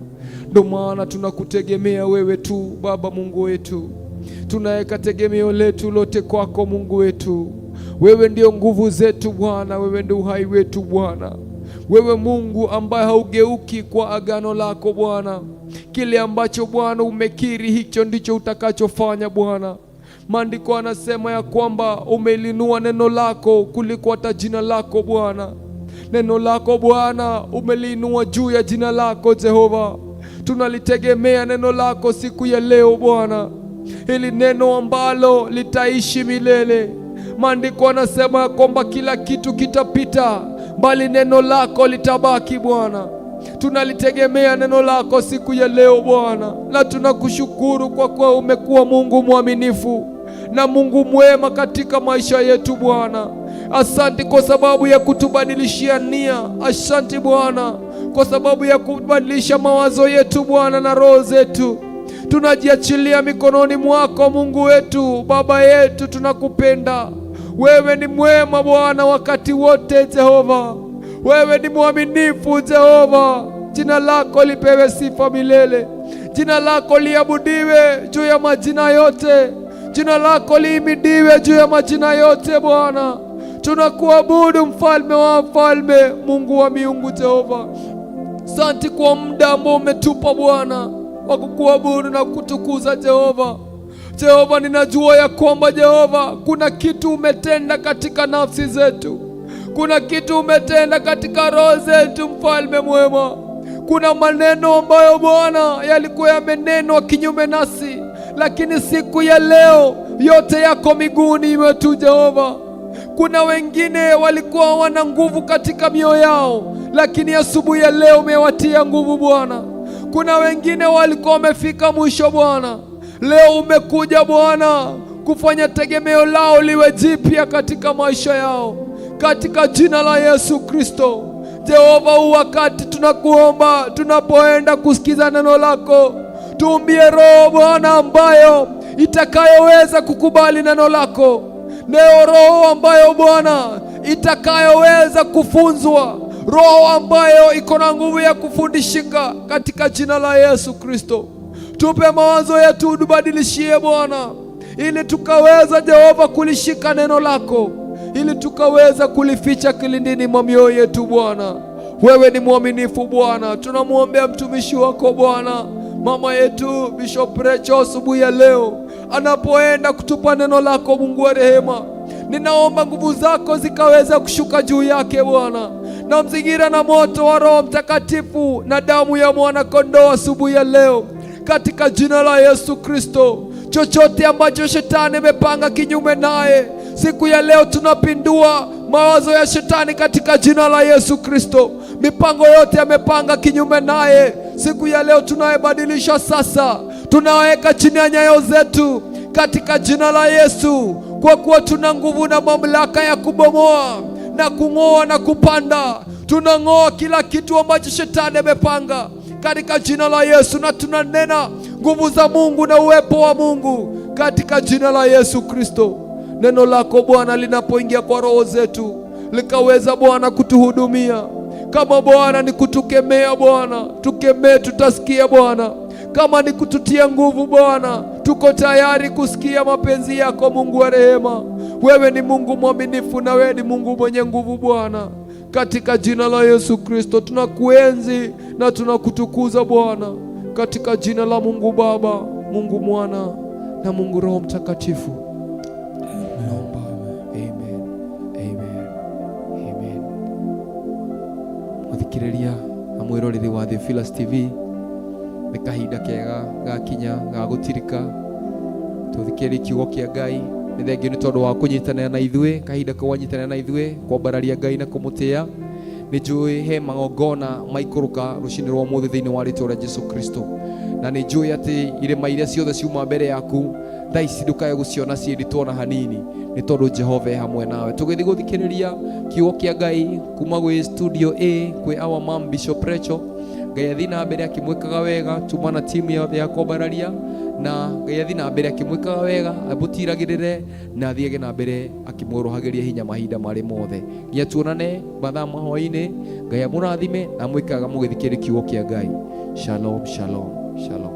Ndio maana tunakutegemea wewe tu Baba Mungu wetu, tunaweka tegemeo letu lote kwako Mungu wetu. Wewe ndio nguvu zetu Bwana, wewe ndio uhai wetu Bwana. Wewe Mungu ambaye haugeuki kwa agano lako Bwana. Kile ambacho Bwana umekiri, hicho ndicho utakachofanya Bwana. Maandiko anasema ya kwamba umelinua neno lako kuliko hata jina lako Bwana. Neno lako Bwana umeliinua juu ya jina lako Jehova. Tunalitegemea neno lako siku ya leo Bwana, hili neno ambalo litaishi milele. Maandiko anasema ya kwamba kila kitu kitapita, bali neno lako litabaki Bwana. Tunalitegemea neno lako siku ya leo Bwana, na tunakushukuru kwa kuwa umekuwa Mungu mwaminifu na Mungu mwema katika maisha yetu Bwana. Asante kwa sababu ya kutubadilishia nia. Asante Bwana kwa sababu ya kubadilisha mawazo yetu Bwana na roho zetu. Tunajiachilia mikononi mwako Mungu wetu, Baba yetu, tunakupenda. Wewe ni mwema Bwana wakati wote Jehova. Wewe ni mwaminifu Jehova. Jina lako lipewe sifa milele. Jina lako liabudiwe juu ya majina yote. Jina lako lihimidiwe juu ya majina yote Bwana. Tunakuabudu mfalme wa mfalme, Mungu wa miungu Jehova. Asante kwa muda ambao umetupa Bwana wa kukuabudu na kutukuza Jehova. Jehova, ninajua ya kwamba Jehova, kuna kitu umetenda katika nafsi zetu, kuna kitu umetenda katika roho zetu, mfalme mwema. Kuna maneno ambayo Bwana yalikuwa yamenenwa kinyume nasi, lakini siku ya leo yote yako miguuni mwetu Jehova. Kuna wengine walikuwa wana nguvu katika mioyo yao, lakini asubuhi ya leo umewatia nguvu Bwana. Kuna wengine walikuwa wamefika mwisho Bwana, leo umekuja Bwana kufanya tegemeo lao liwe jipya katika maisha yao, katika jina la Yesu Kristo. Jehova, wakati tunakuomba, tunapoenda kusikiza neno lako, tuumbie roho Bwana ambayo itakayoweza kukubali neno lako. Leo roho ambayo Bwana itakayoweza kufunzwa, roho ambayo iko na nguvu ya kufundishika katika jina la Yesu Kristo. Tupe mawazo yetu, tubadilishie Bwana, ili tukaweza Jehova kulishika neno lako, ili tukaweza kulificha kilindini mwa mioyo yetu Bwana. Wewe ni mwaminifu Bwana. Tunamwombea mtumishi wako Bwana, mama yetu Bishop Rachel, asubuhi ya leo anapoenda kutupa neno lako. Mungu wa rehema, ninaomba nguvu zako zikaweza kushuka juu yake Bwana, na mzingira na moto wa Roho Mtakatifu na damu ya mwana kondoo asubuhi ya leo, katika jina la Yesu Kristo. Chochote ambacho shetani amepanga kinyume naye, siku ya leo tunapindua mawazo ya shetani katika jina la Yesu Kristo. Mipango yote amepanga kinyume naye, siku ya leo tunayebadilisha sasa, tunaweka chini ya nyayo zetu katika jina la Yesu, kwa kuwa tuna nguvu na mamlaka ya kubomoa na kung'oa na kupanda. Tunang'oa kila kitu ambacho shetani amepanga katika jina la Yesu, na tunanena nguvu za Mungu na uwepo wa Mungu katika jina la Yesu Kristo. Neno lako Bwana linapoingia kwa roho zetu, likaweza Bwana kutuhudumia. Kama Bwana ni kutukemea Bwana, tukemee, tutasikia Bwana. Kama ni kututia nguvu Bwana, tuko tayari kusikia mapenzi yako. Mungu wa rehema, wewe ni Mungu mwaminifu, na wewe ni Mungu mwenye nguvu Bwana. Katika jina la Yesu Kristo tunakuenzi na tunakutukuza Bwana, katika jina la Mungu Baba, Mungu Mwana na Mungu Roho Mtakatifu. Amen. Amen. Amen. Muthikiriria na mwiroreri wa The Philas TV, ni kahinda kega gakinya ga gutirika tuthikiririe kiugo kia Ngai. Ni thengio ni tondu wa kunyitanira na ithue, kahinda ka wanyitanira na ithue kwambararia Ngai na kumutia. Ni njui he magongona maikuruka rucini rwa muthi thiini wa ritwa ria Jesu Kristo, na ni njui ati irima iria ciothe ciuma mbere yaku thaa ici ndukae guciona ciĩritwo na hanini, ni tondu Jehova hamwe nawe. Tugithi guthikiriria kiugo kia Ngai kuma gwi studio A kwi our mom Bishop Rachel. Ngai athi na mbere akimwikaga wega, tuma na timu ya kwambararia, na Ngai athi na mbere akimwikaga wega, abutiragirire na athiage na mbere akimworohagiria hinya mahinda mari mothe. Nginya tuonane mathaa mahoi-ini. Ngai amurathime na mwikaga mugithikiriria kiugo kia Ngai. Shalom, shalom, shalom.